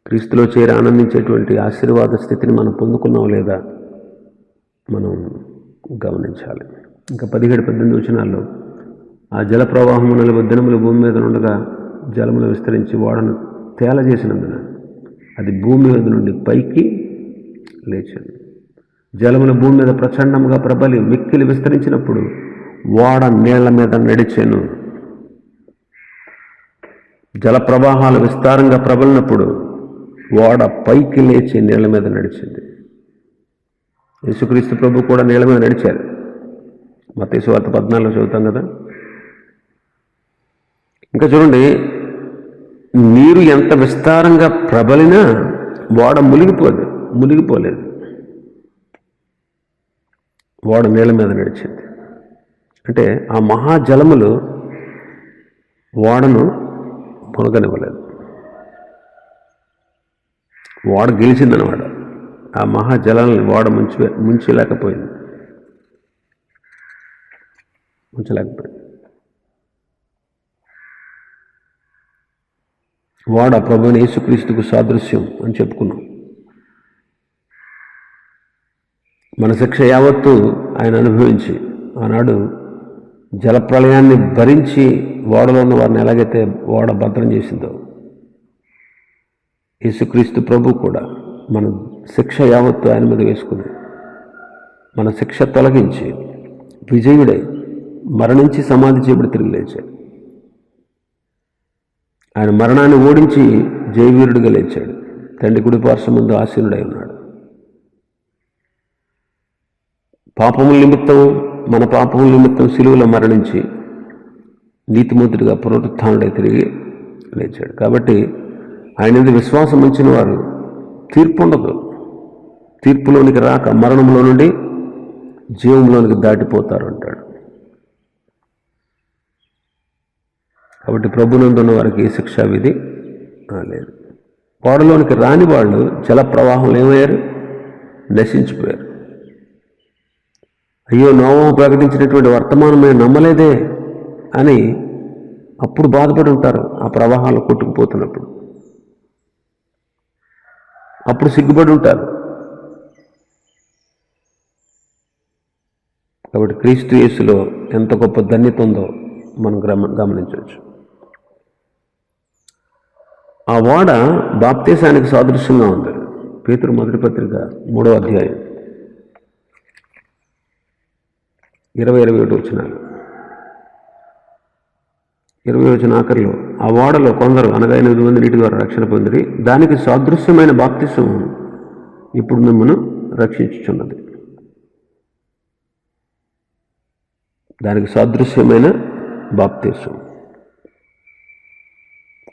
క్రీస్తులో చేరి ఆనందించేటువంటి ఆశీర్వాద స్థితిని మనం పొందుకున్నామా లేదా మనం గమనించాలి. ఇంకా 17-18 వచనాల్లో, ఆ జల ప్రవాహము 40 దినములు భూమి మీద ఉండగా జలములు విస్తరించి ఓడను తేలజేసినందున అది భూమి మీద నుండి పైకి లేచింది. జలముల భూమి మీద ప్రచండంగా ప్రబలి మిక్కిలి విస్తరించినప్పుడు ఓడ నీళ్ల మీద నడిచెను. జల ప్రవాహాలు విస్తారంగా ప్రబలినప్పుడు ఓడ పైకి లేచి నీళ్ల మీద నడిచింది. యేసుక్రీస్తు ప్రభు కూడా నీళ్ల మీద నడిచారు. మత్తయి సువార్త 14లో చదువుతాం కదా. ఇంకా చూడండి, నీరు ఎంత విస్తారంగా ప్రబలినా ఓడ మునిగిపోలేదు. ఓడ నీళ్ల మీద నడిచింది. అంటే ఆ మహాజలములు ఓడను మునగనివ్వలేదు. ఓడ గెలిచిందనమాట. ఆ మహాజలాలని ఓడ ముంచలేకపోయింది. ఓడ ప్రభువైన యేసుక్రీస్తుకు సాదృశ్యం అని చెప్పుకున్నాం. మన శిక్ష యావత్తు ఆయన అనుభవించి ఆనాడు జలప్రళయాన్ని భరించి ఓడలో ఉన్న వారిని ఎలాగైతే ఓడ భద్రం చేసిందో యేసుక్రీస్తు ప్రభు కూడా మన శిక్ష యావత్తు ఆయన మీద వేసుకుని మన శిక్ష తొలగించి విజయుడై మరణించి సమాధి చేయబడి తిరిగి లేచాడు. ఆయన మరణాన్ని ఓడించి జయవీరుడిగా లేచాడు. తండ్రి కుడి పార్శ్వం ముందు ఆసీనుడై ఉన్నాడు. పాపముల నిమిత్తం, మన పాపముల నిమిత్తం సిలువలో మరణించి నీతిమంతుడిగా పునరుత్థానుడై తిరిగి లేచాడు. కాబట్టి ఆయన మీద విశ్వాసం ఉంచిన వారు తీర్పు ఉండదు. తీర్పులోనికి రాక మరణంలో నుండి జీవంలోనికి దాటిపోతారు అంటాడు. కాబట్టి ప్రభునందున్న వారికి ఏ శిక్షా విధి లేదు. ఓడలోనికి రాని వాళ్ళు జల ప్రవాహంలో ఏమయ్యారు? నశించిపోయారు. అయ్యో, నోవహు ప్రకటించినటువంటి వర్తమానం మేము నమ్మలేదే అని అప్పుడు బాధపడి ఉంటారు. ఆ ప్రవాహాలు కొట్టుకుపోతున్నప్పుడు అప్పుడు సిగ్గుపడి ఉంటారు. కాబట్టి క్రీస్తు యేసులో ఎంత గొప్ప ధన్యత ఉందో మనం గమనించవచ్చు. ఆ ఓడ బాప్తీసానికి సాదృశ్యంగా ఉంది. పేతురు మొదటి పత్రిక 3వ అధ్యాయం 20-21 వచనాలు. 20 వచన ఆఖరిలో, ఆ ఓడలో కొందరు అనగా 8 మంది నీటి ద్వారా రక్షణ పొందిరి. దానికి సాదృశ్యమైన బాప్తిసం ఇప్పుడు మిమ్మల్ని రక్షించుచున్నది. దానికి సాదృశ్యమైన బాప్తిసం.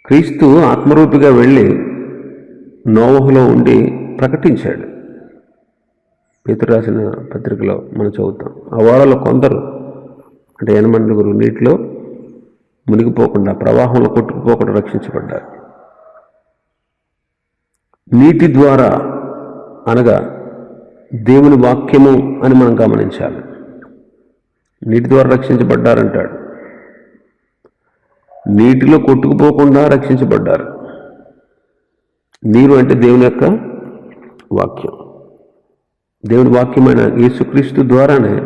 క్రీస్తు ఆత్మరూపిగా వెళ్ళి నోవహులో ఉండి ప్రకటించాడు. పేతురు రాసిన పత్రికలో మనం చదువుతాం. ఆ ఓడలో కొందరు అంటే 8 నీటిలో మునిగిపోకుండా, ప్రవాహంలో కొట్టుకుపోకుండా రక్షించబడ్డారు. నీటి ద్వారా అనగా దేవుని వాక్యము అని మనం గమనించాలి. నీటి ద్వారా రక్షించబడ్డారంటాడు. నీటిలో కొట్టుకుపోకుండా రక్షించబడ్డారు. నీరు అంటే దేవుని యొక్క వాక్యం. దేవుని వాక్యమైన యేసుక్రీస్తు ద్వారానే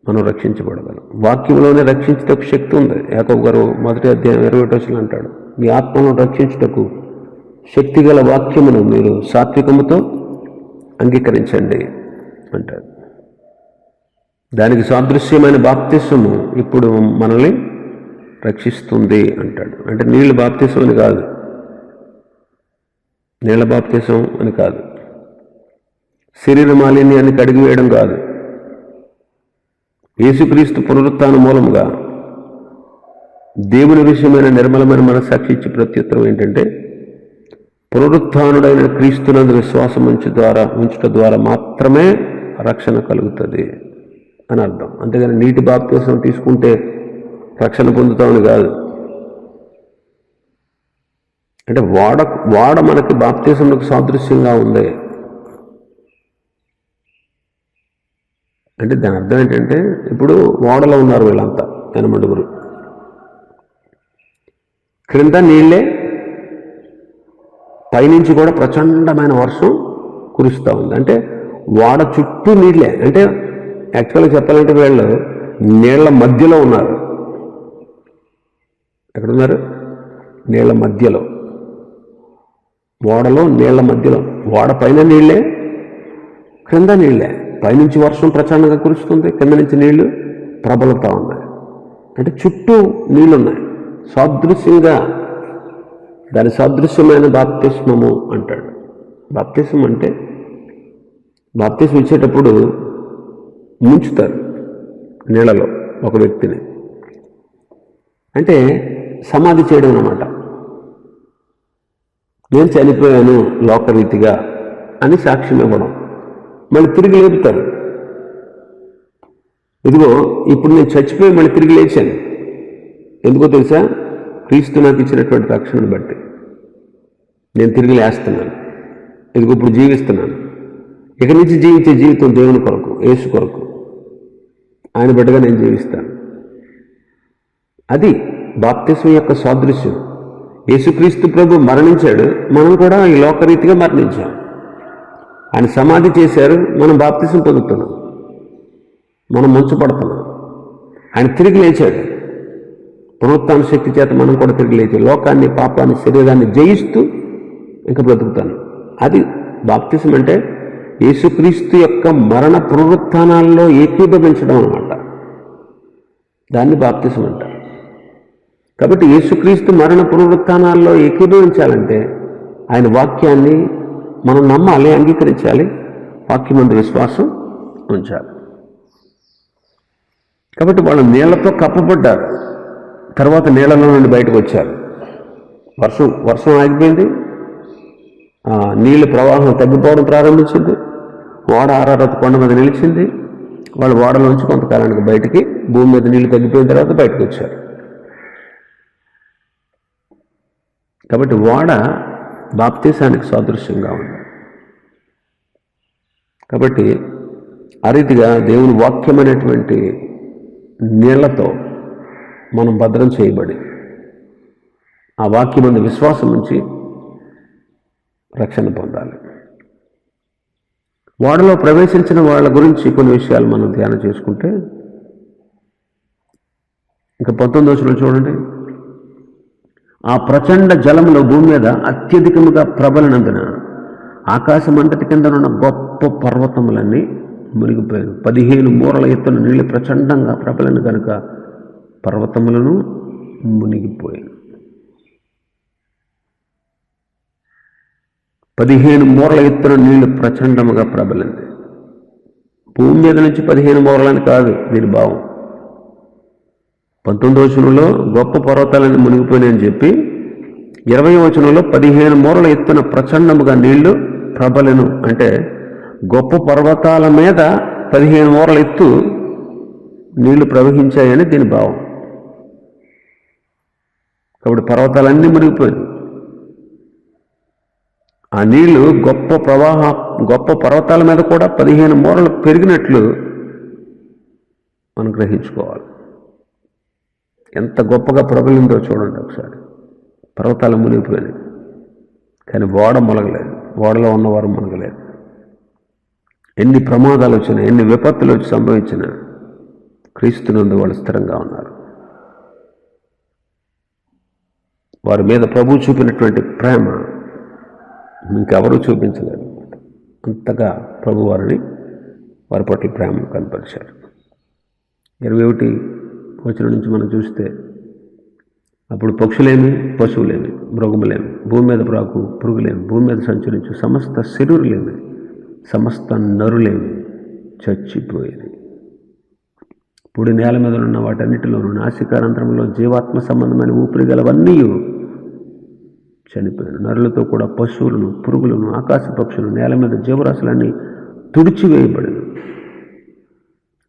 మనం రక్షించబడగలం. వాక్యంలోనే రక్షించుటకు శక్తి ఉంది. యాకోబు గారు 1వ అధ్యాయం 21 వచనం అంటాడు, మీ ఆత్మను రక్షించుటకు శక్తిగల వాక్యమును మీరు సాత్వికముతో అంగీకరించండి అంటాడు. దానికి సాదృశ్యమైన బాప్తిసము ఇప్పుడు మనల్ని రక్షిస్తుంది అంటాడు. అంటే నీళ్ళు బాప్తిసం అని కాదు, నీళ్ళ బాప్తిసం అని కాదు, శరీర మాలిన్యాన్ని కడిగివేయడం కాదు. యేసుక్రీస్తు పునరుత్థానం మూలముగా దేవుని విషయమైన నిర్మలమైన మనస్సాక్షి ఇచ్చి ప్రత్యుత్తరం ఏంటంటే, పునరుత్థానుడైన క్రీస్తునందు విశ్వాసం ఉంచుట ద్వారా మాత్రమే రక్షణ కలుగుతుంది అని అర్థం. అంతేగాని నీటి బాప్తిసం తీసుకుంటే రక్షణ పొందుతామని కాదు. అంటే వాడ మనకి బాప్తిసంకు సాదృశ్యంగా ఉంది అంటే దాని అర్థం ఏంటంటే, ఇప్పుడు ఓడలో ఉన్నారు వీళ్ళంతా 8 క్రింద నీళ్ళే, పైనుంచి కూడా ప్రచండమైన వర్షం కురుస్తూ ఉంది. అంటే ఓడ చుట్టూ నీళ్ళే. అంటే యాక్చువల్గా చెప్పాలంటే వీళ్ళు నీళ్ల మధ్యలో ఉన్నారు. ఎక్కడున్నారు? నీళ్ల మధ్యలో. ఓడలో నీళ్ల మధ్యలో. ఓడ పైన నీళ్ళే, క్రింద నీళ్ళే. పైనుంచి వర్షం ప్రచండంగా కురుస్తుంది, కింద నుంచి నీళ్లు ప్రబలుతూ ఉన్నాయి. అంటే చుట్టూ నీళ్ళున్నాయి. సాదృశ్యంగా దాని సాదృశ్యమైన బాప్తిస్మము అంటాడు. బాప్తిస్మం అంటే బాప్తిస్మం ఇచ్చేటప్పుడు ముంచుతారు నీళ్ళలో ఒక వ్యక్తిని. అంటే సమాధి చేయడం అన్నమాట. నేను చనిపోయాను లోకరీతిగా అని సాక్ష్యం ఇవ్వడం. మళ్ళీ తిరిగి లేపుతారు. ఇదిగో ఇప్పుడు నేను చచ్చిపోయి మళ్ళీ తిరిగి లేచాను. ఎందుకో తెలుసా? క్రీస్తు నాకు ఇచ్చినటువంటి రక్షణను బట్టి నేను తిరిగి లేస్తున్నాను. ఇదిగో ఇప్పుడు జీవిస్తున్నాను. ఇక నుంచి జీవించే జీవితం దేవుని కొరకు, యేసు కొరకు, ఆయన బిడ్డగా నేను జీవిస్తాను. అది బాప్తిస్మం యొక్క సాదృశ్యం. యేసుక్రీస్తు ప్రభు మరణించాడు, మనం కూడా ఈ లోకరీతిగా మరణించాం. ఆయన సమాధి చేశారు, మనం బాప్తిస్మం పొందుతున్నాం, మనం ముంచబడుతున్నాం. ఆయన తిరిగి లేచాడు, పునరుత్థాన శక్తి చేత మనం కూడా తిరిగి లేచాం. లోకాన్ని, పాపాన్ని, శరీరాన్ని జయిస్తూ ఇంకా బ్రతుకుతాను. అది బాప్తిసం అంటే యేసుక్రీస్తు యొక్క మరణ పునరుత్థానాల్లో ఏకీభవించడం అన్నమాట. దాన్ని బాప్తిసం అంటారు. కాబట్టి యేసుక్రీస్తు మరణ పునరుత్థానాల్లో ఏకీభవించాలంటే ఆయన వాక్యాన్ని మనం నమ్మాలి, అంగీకరించాలి, వాక్యమందు విశ్వాసం ఉంచాలి. కాబట్టి వాళ్ళు నీళ్లతో కప్పబడ్డారు, తర్వాత నీళ్లలో నుండి బయటకు వచ్చారు. వర్షం ఆగిపోయింది, నీళ్ళ ప్రవాహం తగ్గిపోవడం ప్రారంభించింది, ఓడ ఆరారత కొండ మీద నిలిచింది. వాళ్ళు ఓడలోంచి కొంతకాలానికి బయటికి, భూమి మీద నీళ్లు తగ్గిపోయిన తర్వాత బయటకు వచ్చారు. కాబట్టి ఓడ బాప్తీసానికి సాదృశ్యంగా ఉంది. కాబట్టి ఆ రీతిగా దేవుని వాక్యం అనేటువంటి నీళ్లతో మనం భద్రం చేయబడి ఆ వాక్యమందు విశ్వాసం ఉంచి రక్షణ పొందాలి. ఓడలో ప్రవేశించిన వాళ్ళ గురించి కొన్ని విషయాలు మనం ధ్యానం చేసుకుంటే, ఇంకా 19వ వచనం చూడండి. ఆ ప్రచండ జలములో భూమి మీద అత్యధికముగా ప్రబలినందున ఆకాశం అంతటి కింద ఉన్న గొప్ప పర్వతములన్నీ మునిగిపోయాను. 15 మూరల ఎత్తున నీళ్ళు ప్రచండంగా ప్రబలను కనుక పర్వతములను మునిగిపోయాను. 15 మూరల ఎత్తున నీళ్లు ప్రచండముగా ప్రబలింది. భూమి మీద నుంచి 15 మూరలని కాదు దీని భావం. 19వ వచనంలో గొప్ప పర్వతాలన్నీ మునిగిపోయినాయని చెప్పి 20వ వచనంలో 15 మూరల ఎత్తున ప్రచండముగా నీళ్లు ప్రబలెను అంటే గొప్ప పర్వతాల మీద 15 మూరల ఎత్తు నీళ్లు ప్రవహించాయని దీని భావం. కాబట్టి పర్వతాలన్నీ మునిగిపోయింది. ఆ నీళ్లు గొప్ప పర్వతాల మీద కూడా 15 మూరలు పెరిగినట్లు మనం గ్రహించుకోవాలి. ఎంత గొప్పగా ప్రబలిందో చూడండి ఒకసారి. పర్వతాలు మునిగిపోయినాయి, కానీ ఓడ మునగలేదు, ఓడలో ఉన్నవారు మునగలేదు. ఎన్ని ప్రమాదాలు వచ్చినా, ఎన్ని విపత్తులు వచ్చి సంభవించినా క్రీస్తునందు వాళ్ళు స్థిరంగా ఉన్నారు. వారి మీద ప్రభు చూపినటువంటి ప్రేమ ఇంకెవరూ చూపించలేరు. అంతగా ప్రభు వారిని వారి పట్ల ప్రేమను కనపరిచారు. 21వ వచనం నుంచి మనం చూస్తే, అప్పుడు పక్షులేమి, పశువులేమి, మృగములేమి, భూమి మీద ప్రాకు పురుగులేమి, భూమి మీద సంచరించు సమస్త శరీరులేమి, సమస్త నరులేమి చచ్చిపోయేది. పొడి నేల మీద ఉన్న వాటన్నిటిలోనూ నాసికారంధ్రంలో జీవాత్మ సంబంధమైన ఊపిరి గలవన్నీ చనిపోయాను. నరులతో కూడా పశువులను, పురుగులను, ఆకాశ పక్షులు, నేల మీద జీవరాశులన్నీ తుడిచివేయబడిన.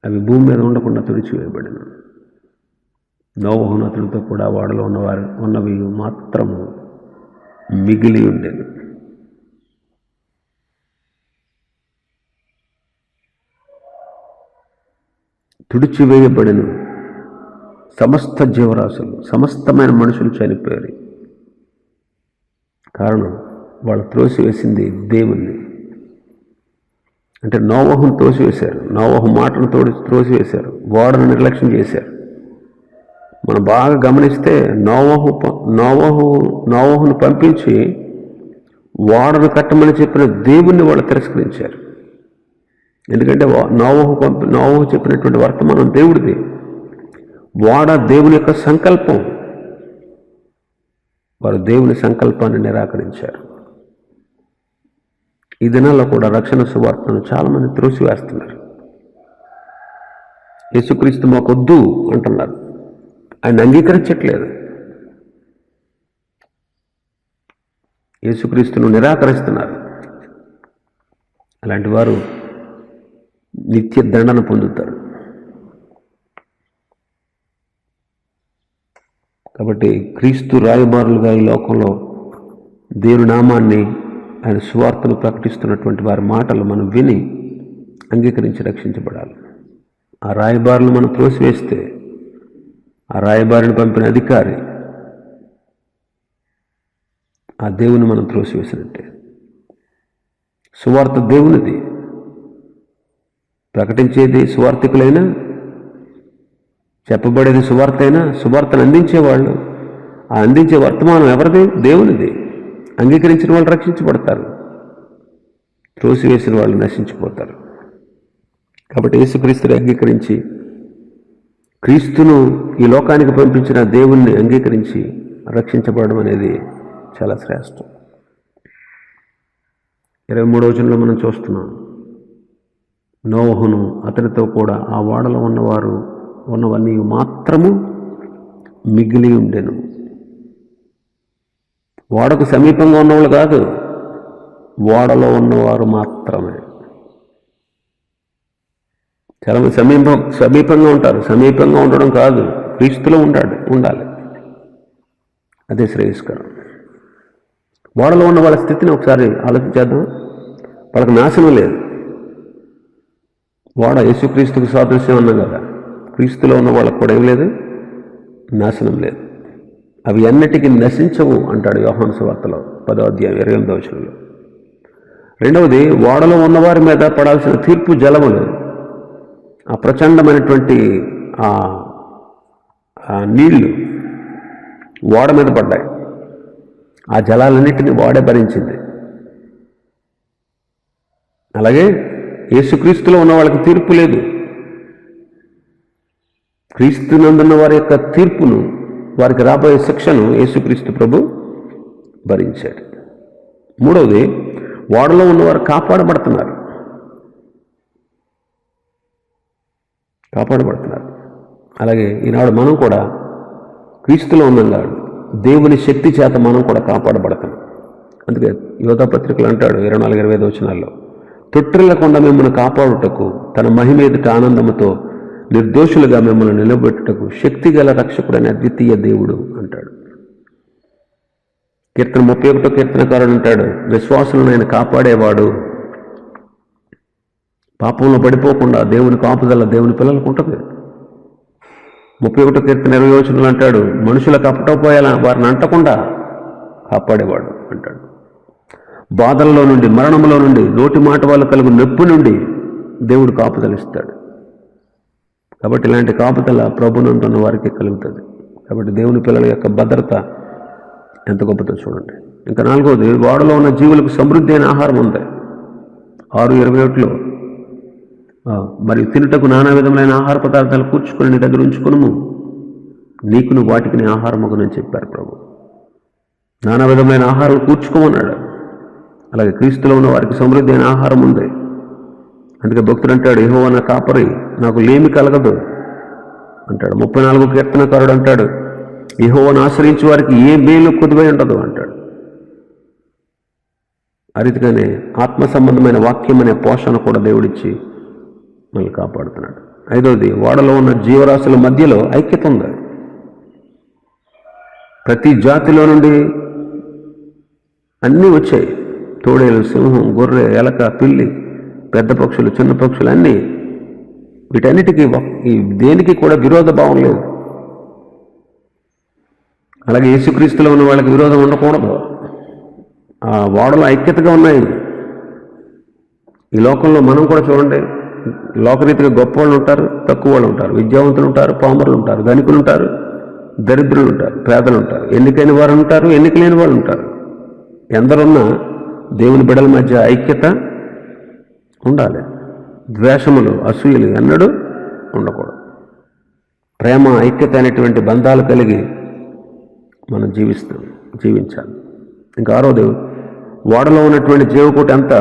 అవి భూమి మీద ఉండకుండా తుడిచివేయబడిన. నోవహు అతనితో కూడా వాడలో ఉన్నవి మాత్రము మిగిలి ఉండేది. తుడిచివేయబడిన సమస్త జీవరాశులు, సమస్తమైన మనుషులు చనిపోయారు. కారణం, వాళ్ళు త్రోసివేసింది దేవుణ్ణి. అంటే నోవహును త్రోసివేశారు, నోవహు మాటను త్రోసివేశారు, ఓడను నిర్లక్ష్యం చేశారు. మనం బాగా గమనిస్తే నోవహును పంపించి ఓడను కట్టమని చెప్పిన దేవుణ్ణి వాళ్ళు తిరస్కరించారు. ఎందుకంటే నోవహు చెప్పినటువంటి వర్తమానం దేవుడిది, ఓడ దేవుని యొక్క సంకల్పం. వారు దేవుని సంకల్పాన్ని నిరాకరించారు. ఈ దినాల్లో కూడా రక్షణ సువార్తను చాలామంది త్రోసివేస్తున్నారు. యేసుక్రీస్తు మాకొద్దు అంటున్నారు, ఆయన అంగీకరించట్లేదు. యేసుక్రీస్తును నిరాకరిస్తున్నారు. అలాంటి వారు నిత్య దండన పొందుతారు. కాబట్టి క్రీస్తు రాయబారులుగా ఈ లోకంలో దేవుని నామాన్ని, ఆయన సువార్తను ప్రకటిస్తున్నటువంటి వారి మాటలు మనం విని అంగీకరించి రక్షించబడాలి. ఆ రాయబారులు మనం త్రోసివేస్తే, ఆ రాయబారిని పంపిన అధికారి, ఆ దేవుని మనం త్రోసివేసినట్టే. సువార్త దేవునిది, ప్రకటించేది సువార్థికులైనా, చెప్పబడేది సువార్త అయినా, సువార్తను అందించేవాళ్ళు, ఆ అందించే వర్తమానం ఎవరిది? దేవునిది. అంగీకరించిన వాళ్ళు రక్షించబడతారు, త్రోసివేసిన వాళ్ళు నశించిపోతారు. కాబట్టి యేసుక్రీస్తుని అంగీకరించి, క్రీస్తును ఈ లోకానికి పంపించిన దేవుణ్ణి అంగీకరించి రక్షించబడడం అనేది చాలా శ్రేష్టం. 23వ వచనంలో మనం చూస్తున్నాం, నోవహును అతనితో కూడా ఆ ఓడలో ఉన్నవన్నీ మాత్రము మిగిలి ఉండెను. ఓడకు సమీపంగా ఉన్నవాళ్ళు కాదు, ఓడలో ఉన్నవారు మాత్రమే. చాలా సమీపంగా ఉంటారు. సమీపంగా ఉండడం కాదు, క్రీస్తులో ఉండాలి. అదే శ్రేయస్కరం. ఓడలో ఉన్న వాళ్ళ స్థితిని ఒకసారి ఆలోచించేద్దాం. వాళ్ళకి నాశనం లేదు. ఓడ యేసుక్రీస్తుకు సాదృశ్యం అన్నాం కదా, క్రీస్తులో ఉన్న వాళ్ళకు కూడా ఏం లేదు, నాశనం లేదు. అవి అన్నిటికీ నశించవు అంటాడు యోహాను సువార్తలో 10వ అధ్యాయం 28వ వచనంలో. రెండవది, ఓడలో ఉన్నవారి మీద పడాల్సిన తీర్పు జలములు, ఆ ప్రచండమైనటువంటి ఆ నీళ్లు ఓడ మీద పడ్డాయి. ఆ జలాలన్నింటినీ ఓడే భరించింది. అలాగే యేసుక్రీస్తులో ఉన్న వాళ్ళకి తీర్పు లేదు. క్రీస్తునందున్న వారి యొక్క తీర్పును, వారికి రాబోయే శిక్షను యేసుక్రీస్తు ప్రభు భరించాడు. మూడవది, ఓడలో ఉన్నవారు కాపాడబడుతున్నారు. అలాగే ఈనాడు మనం కూడా క్రీస్తులో ఉన్నాం కాబట్టి దేవుని శక్తి చేత మనం కూడా కాపాడబడతాం. అందుకే యోధా పత్రికలు అంటాడు 24-25 వచనాల్లో, తొట్టిల్లకుండా మిమ్మల్ని కాపాడుటకు తన మహిమ ఎదుట ఆనందముతో నిర్దోషులుగా మిమ్మల్ని నిలబెట్టుటకు శక్తిగల రక్షకుడైన అద్వితీయ దేవుడు అంటాడు. కీర్తన 31 కీర్తనకారుడు అంటాడు, విశ్వాసులను ఆయన కాపాడేవాడు. పాపంలో పడిపోకుండా దేవుని కాపుదల దేవుని పిల్లలకు ఉంటుంది. 31 కీర్తన 20 వచనంలో అంటాడు, మనుషులకు అప్పటపోయేలా వారిని అంటకుండా కాపాడేవాడు అంటాడు. బాధల్లో నుండి, మరణంలో నుండి, నోటి మాట వల్ల కలుగు నొప్పి నుండి దేవుడు కాపుదలిస్తాడు. కాబట్టి ఇలాంటి కాపుదల ప్రభునందున్న వారికి కలుగుతుంది. కాబట్టి దేవుని పిల్లల యొక్క భద్రత ఎంత గొప్పతో చూడండి. ఇంకా నాలుగవది, ఓడలో ఉన్న జీవులకు సమృద్ధి అయిన ఆహారం ఉంది. 6:21లో, మరియు తినుటకు నానా విధములైన ఆహార పదార్థాలు కూర్చుకొని నీ దగ్గర ఉంచుకును, నీకును వాటికి నీ ఆహారమగునని చెప్పారు ప్రభు. నానా విధమైన ఆహారం కూర్చుకోమన్నాడు. అలాగే క్రీస్తులో ఉన్న వారికి సమృద్ధి అయిన ఆహారం ఉంది. అందుకే భక్తుడు అంటాడు, యెహోవా నా కాపరి, నాకు లేమి కలగదు అంటాడు. 34 కీర్తనకారుడు అంటాడు, యెహోవాను ఆశ్రయించే వారికి ఏ మేలు కొద్దువై ఉండదు అంటాడు. ఆ రీతిగానే ఆత్మ సంబంధమైన వాక్యం అనే పోషణ కూడా దేవుడిచ్చి మనల్ని కాపాడుతున్నాడు. ఐదవది, ఓడలో ఉన్న జీవరాశుల మధ్యలో ఐక్యత ఉంది. ప్రతి జాతిలో నుండి అన్నీ వచ్చాయి. తోడేలు, సింహం, గొర్రె, ఎలక, పిల్లి, పెద్ద పక్షులు, చిన్న పక్షులు అన్నీ. వీటన్నిటికీ దేనికి కూడా విరోధ భావం లేదు. అలాగే యేసుక్రీస్తులో ఉన్న వాళ్ళకి విరోధం ఉండకూడదు. ఆ ఓడలో ఐక్యతగా ఉన్నాయి. ఈ లోకంలో మనం కూడా చూడండి, లోకరీతిగా గొప్ప వాళ్ళు ఉంటారు, తక్కువ వాళ్ళు ఉంటారు, విద్యావంతులు ఉంటారు, పామరులు ఉంటారు, ధనికులు ఉంటారు, దరిద్రులు ఉంటారు, పేదలు ఉంటారు, ఎన్నికైన వారు ఉంటారు, ఎన్నిక లేని వాళ్ళు ఉంటారు. ఎందరున్నా దేవుని బిడ్డల మధ్య ఐక్యత ఉండాలి. ద్వేషములు, అసూయలు ఎన్నడూ ఉండకూడదు. ప్రేమ, ఐక్యత అనేటువంటి బంధాలు కలిగి మనం జీవించాలి. ఇంకా ఆరోది, ఓడలో ఉన్నటువంటి జీవకోటి అంతా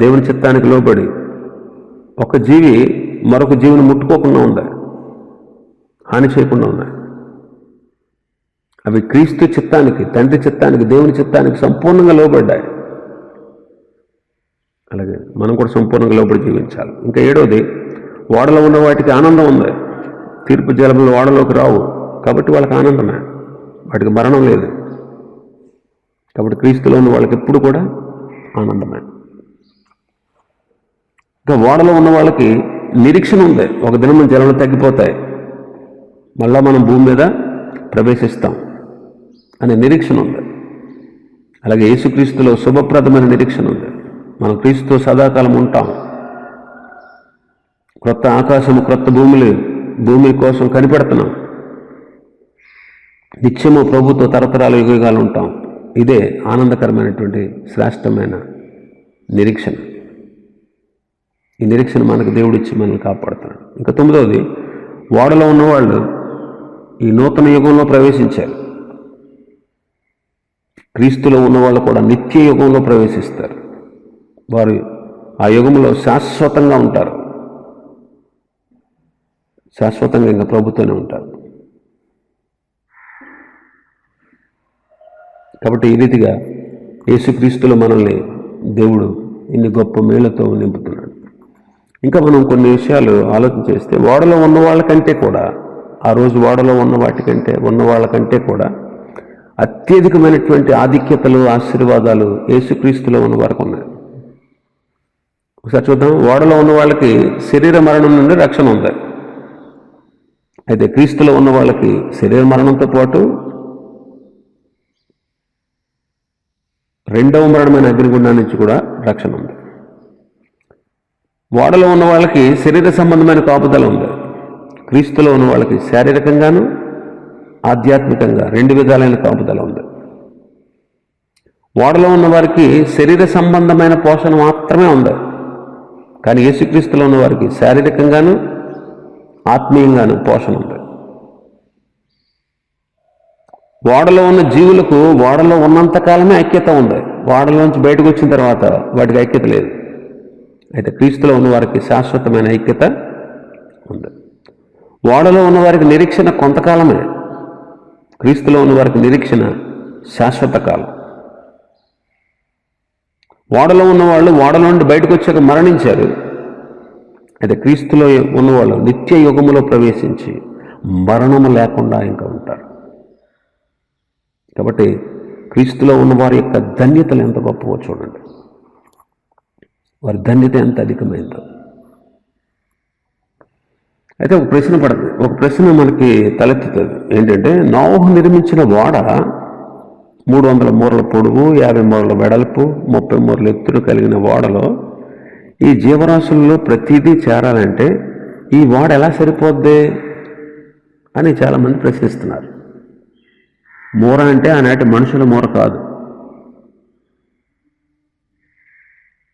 దేవుని చిత్తానికి లోబడి ఒక జీవి మరొక జీవిని ముట్టుకోకుండా ఉంది, హాని చేయకుండా ఉన్నాయి. అవి క్రీస్తు చిత్తానికి, తండ్రి చిత్తానికి, దేవుని చిత్తానికి సంపూర్ణంగా లోబడ్డాయి. అలాగే మనం కూడా సంపూర్ణంగా లోబడి జీవించాలి. ఇంకా ఏడవది, ఓడలో ఉన్న వాటికి ఆనందం ఉంది. తీర్పు జలములు ఓడలోకి రావు కాబట్టి వాళ్ళకి ఆనందమే, వాటికి మరణం లేదు. కాబట్టి క్రీస్తులో ఉన్న వాళ్ళకి ఎప్పుడు కూడా ఆనందమే. ఇంకా ఓడలో ఉన్న వాళ్ళకి నిరీక్షణ ఉంది. ఒక దినం మన జలాలు తగ్గిపోతాయి, మళ్ళా మనం భూమి మీద ప్రవేశిస్తాం అనే నిరీక్షణ ఉంది. అలాగే యేసుక్రీస్తులో శుభప్రదమైన నిరీక్షణ ఉంది. మనం క్రీస్తుతో సదాకాలం ఉంటాం. క్రొత్త ఆకాశము, క్రొత్త భూమి కోసం కనిపెడుతున్నాం. నిత్యము ప్రభుతో తరతరాల యుగాలు ఉంటాం. ఇదే ఆనందకరమైనటువంటి శ్రేష్టమైన నిరీక్షణ. ఈ నిరీక్షణ మనకు దేవుడిచ్చి మనల్ని కాపాడుతున్నాడు. ఇంకా 9వది, ఓడలో ఉన్నవాళ్ళు ఈ నూతన యుగంలో ప్రవేశించారు. క్రీస్తులో ఉన్నవాళ్ళు కూడా నిత్య యుగంలో ప్రవేశిస్తారు. వారు ఆ యుగంలో శాశ్వతంగా ఉంటారు. శాశ్వతంగా ఇంకా ప్రభుత్వమే ఉంటారు. కాబట్టి ఈ రీతిగా యేసుక్రీస్తులో మనల్ని దేవుడు ఇన్ని గొప్ప మేళ్లతో నింపుతున్నాడు. ఇంకా మనం కొన్ని విషయాలు ఆలోచన చేస్తే, ఓడలో ఉన్న వాళ్ళకంటే కూడా, ఆ రోజు ఓడలో ఉన్న వాళ్ళకంటే కూడా అత్యధికమైనటువంటి ఆధిక్యతలు, ఆశీర్వాదాలు యేసుక్రీస్తులో ఉన్న వారికి ఉన్నాయి. ఒకసారి చూద్దాం. ఓడలో ఉన్న వాళ్ళకి శరీర మరణం నుండి రక్షణ ఉంది. అయితే క్రీస్తులో ఉన్న వాళ్ళకి శరీర మరణంతో పాటు రెండవ మరణమైన అగ్నిగుండం నుంచి కూడా రక్షణ ఉంది. ఓడలో ఉన్న వాళ్ళకి శరీర సంబంధమైన కాపుదల ఉంది. క్రీస్తులో ఉన్న వాళ్ళకి శారీరకంగాను ఆధ్యాత్మికంగా 2 విధాలైన కాపుదల ఉంది. ఓడలో ఉన్న వారికి శరీర సంబంధమైన పోషణ మాత్రమే ఉంది. కానీ యేసుక్రీస్తులో ఉన్న వారికి శారీరకంగాను ఆత్మీయంగాను పోషణ ఉంది. ఓడలో ఉన్న జీవులకు ఓడలో ఉన్నంతకాలమే ఐక్యత ఉంది. ఓడలోంచి బయటకు వచ్చిన తర్వాత వాటికి ఐక్యత లేదు. అయితే క్రీస్తులో ఉన్న వారికి శాశ్వతమైన ఐక్యత ఉంది. ఓడలో ఉన్న వారికి నిరీక్షణ కొంతకాలమే. క్రీస్తులో ఉన్న వారికి నిరీక్షణ శాశ్వత కాలం. ఓడలో ఉన్నవాళ్ళు ఓడలో నుండి బయటకు వచ్చాక మరణించారు. అయితే క్రీస్తులో ఉన్నవాళ్ళు నిత్య యుగములో ప్రవేశించి మరణము లేకుండా ఇంకా ఉంటారు. కాబట్టి క్రీస్తులో ఉన్న వారి యొక్క ధన్యతలు ఎంత గొప్పవో చూడండి. వారి ధన్యత ఎంత అధికమైందో. అయితే ఒక ప్రశ్న మనకి తలెత్తుతుంది. ఏంటంటే, నోవహు నిర్మించిన ఓడ 300 మూరల పొడవు, 50 మూరల వెడల్పు, 30 మూరల ఎత్తును కలిగిన ఓడలో ఈ జీవరాశుల్లో ప్రతిదీ చేరాలంటే ఈ ఓడ ఎలా సరిపోద్ది అని చాలామంది ప్రశ్నిస్తున్నారు. మూర అంటే ఆనాటి మనుషుల మూర కాదు.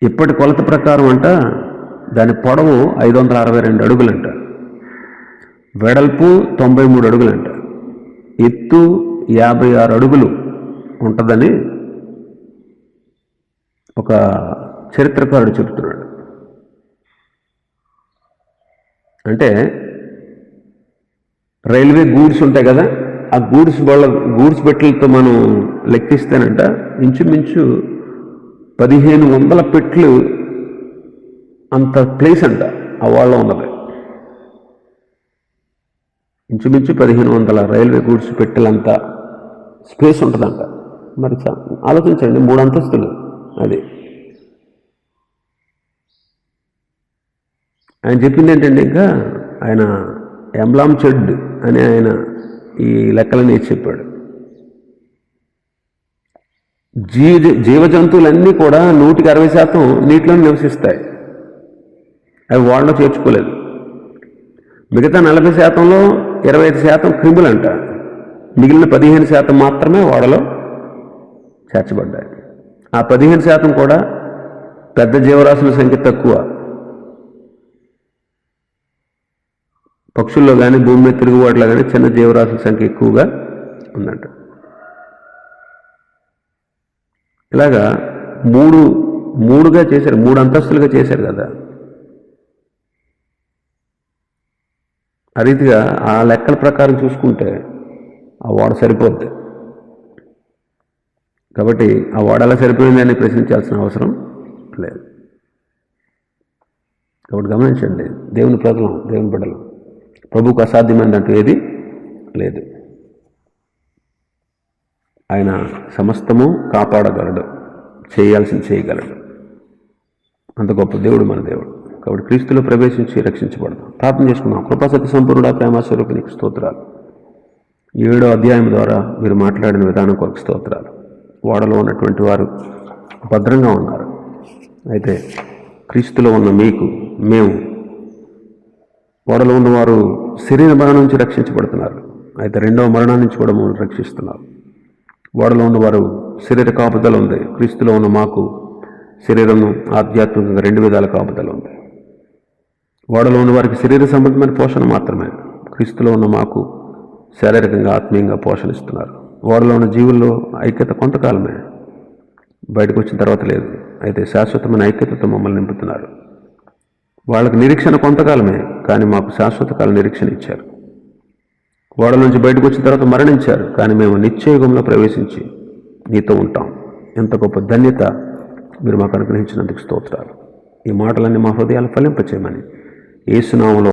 ఇప్పటి కొలత ప్రకారం అంట దాని పొడవు 562 అడుగులంట, వెడల్పు 93 అడుగులంట, ఎత్తు 56 అడుగులు ఉంటుందని ఒక చరిత్రకారుడు చెబుతున్నాడు. అంటే రైల్వే గూడ్స్ ఉంటాయి కదా, ఆ గూడ్స్ పెట్టెలతో మనం లెక్కిస్తేనంట ఇంచుమించు 1500 పెట్లు అంత ప్లేస్ అంట ఆ వాళ్ళలో ఉన్నది. ఇంచుమించు 1500 రైల్వే గూడ్స్ పెట్టెలంత స్పేస్ ఉంటుందంట. మరి ఆలోచించండి, 3 అంతస్తులు అది. ఆయన చెప్పింది ఏంటంటే, ఇంకా ఆయన ఎంబ్లామ్ చెడ్ అని ఆయన ఈ లెక్కలని చెప్పాడు. జీవజంతువులన్నీ కూడా 160% నీటిలో నివసిస్తాయి. అవి వాళ్ళలో చేర్చుకోలేదు. మిగతా 40%లో 25% క్రిములంట. మిగిలిన 15% మాత్రమే ఓడలో చేర్చబడ్డాయి. ఆ 15% కూడా పెద్ద జీవరాశుల సంఖ్య తక్కువ. పక్షుల్లో కానీ భూమి మీద తిరుగుబాటులో కానీ చిన్న జీవరాశుల సంఖ్య ఎక్కువగా ఉందంట. ఇలాగా మూడుగా చేశారు, 3 అంతస్తులుగా చేశారు కదా. ఆ రీతిగా ఆ లెక్కల ప్రకారం చూసుకుంటే ఆ ఓడ సరిపోద్ది. కాబట్టి ఆ ఓడ ఎలా సరిపోయింది అని ప్రశ్నించాల్సిన అవసరం లేదు. కాబట్టి గమనించండి, దేవుని ప్రజలు, దేవుని బిడ్డలు, ప్రభువుకు అసాధ్యమైనదంటూ ఏది లేదు. ఆయన సమస్తము కాపాడగలడు, చేయాల్సింది చేయగలడు. అంత గొప్ప దేవుడు మన దేవుడు. కాబట్టి క్రీస్తులో ప్రవేశించి రక్షించబడదాం. ప్రార్థన చేసుకున్నాం. కృపాసత్య సంపూర్ణుడా, ప్రేమస్వరూపినికి స్తోత్రాలు. 7వ అధ్యాయం ద్వారా మీరు మాట్లాడిన విధానం కొరకు స్తోత్రాలు. ఓడలో ఉన్నటువంటి వారు భద్రంగా ఉన్నారు. అయితే క్రీస్తులో ఉన్న మేము ఓడలో ఉన్నవారు శరీర మరణం నుంచి రక్షించబడుతున్నారు. అయితే రెండవ మరణం నుంచి కూడా మమ్మల్ని రక్షిస్తున్నారు. ఓడలో ఉన్నవారు శరీర కాపుదల ఉంది. క్రీస్తులో ఉన్న మాకు శరీరం ఆధ్యాత్మికంగా 2 విధాల కాపుదల ఉంది. ఓడలో ఉన్న వారికి శరీర సంబంధమైన పోషణ మాత్రమే, క్రీస్తులో ఉన్న మాకు శారీరకంగా ఆత్మీయంగా పోషణ ఇస్తున్నారు. ఓడలో ఉన్న జీవుల్లో ఐక్యత కొంతకాలమే, బయటకు వచ్చిన తర్వాత లేదు. అయితే శాశ్వతమైన ఐక్యతతో మమ్మల్ని నింపుతున్నారు. వాళ్ళకి నిరీక్షణ కొంతకాలమే, కానీ మాకు శాశ్వత కాల నిరీక్షణ ఇచ్చారు. ఓడ నుంచి బయటకు వచ్చిన తర్వాత మరణించారు, కానీ మేము నిత్యయుగంలో ప్రవేశించి నీతో ఉంటాం. ఎంత గొప్ప ధన్యత మీరు మాకు అనుగ్రహించినందుకు స్తోత్రాలు. ఈ మాటలన్నీ మా హృదయాలు ఫలింపచేయమని యేసు నామములో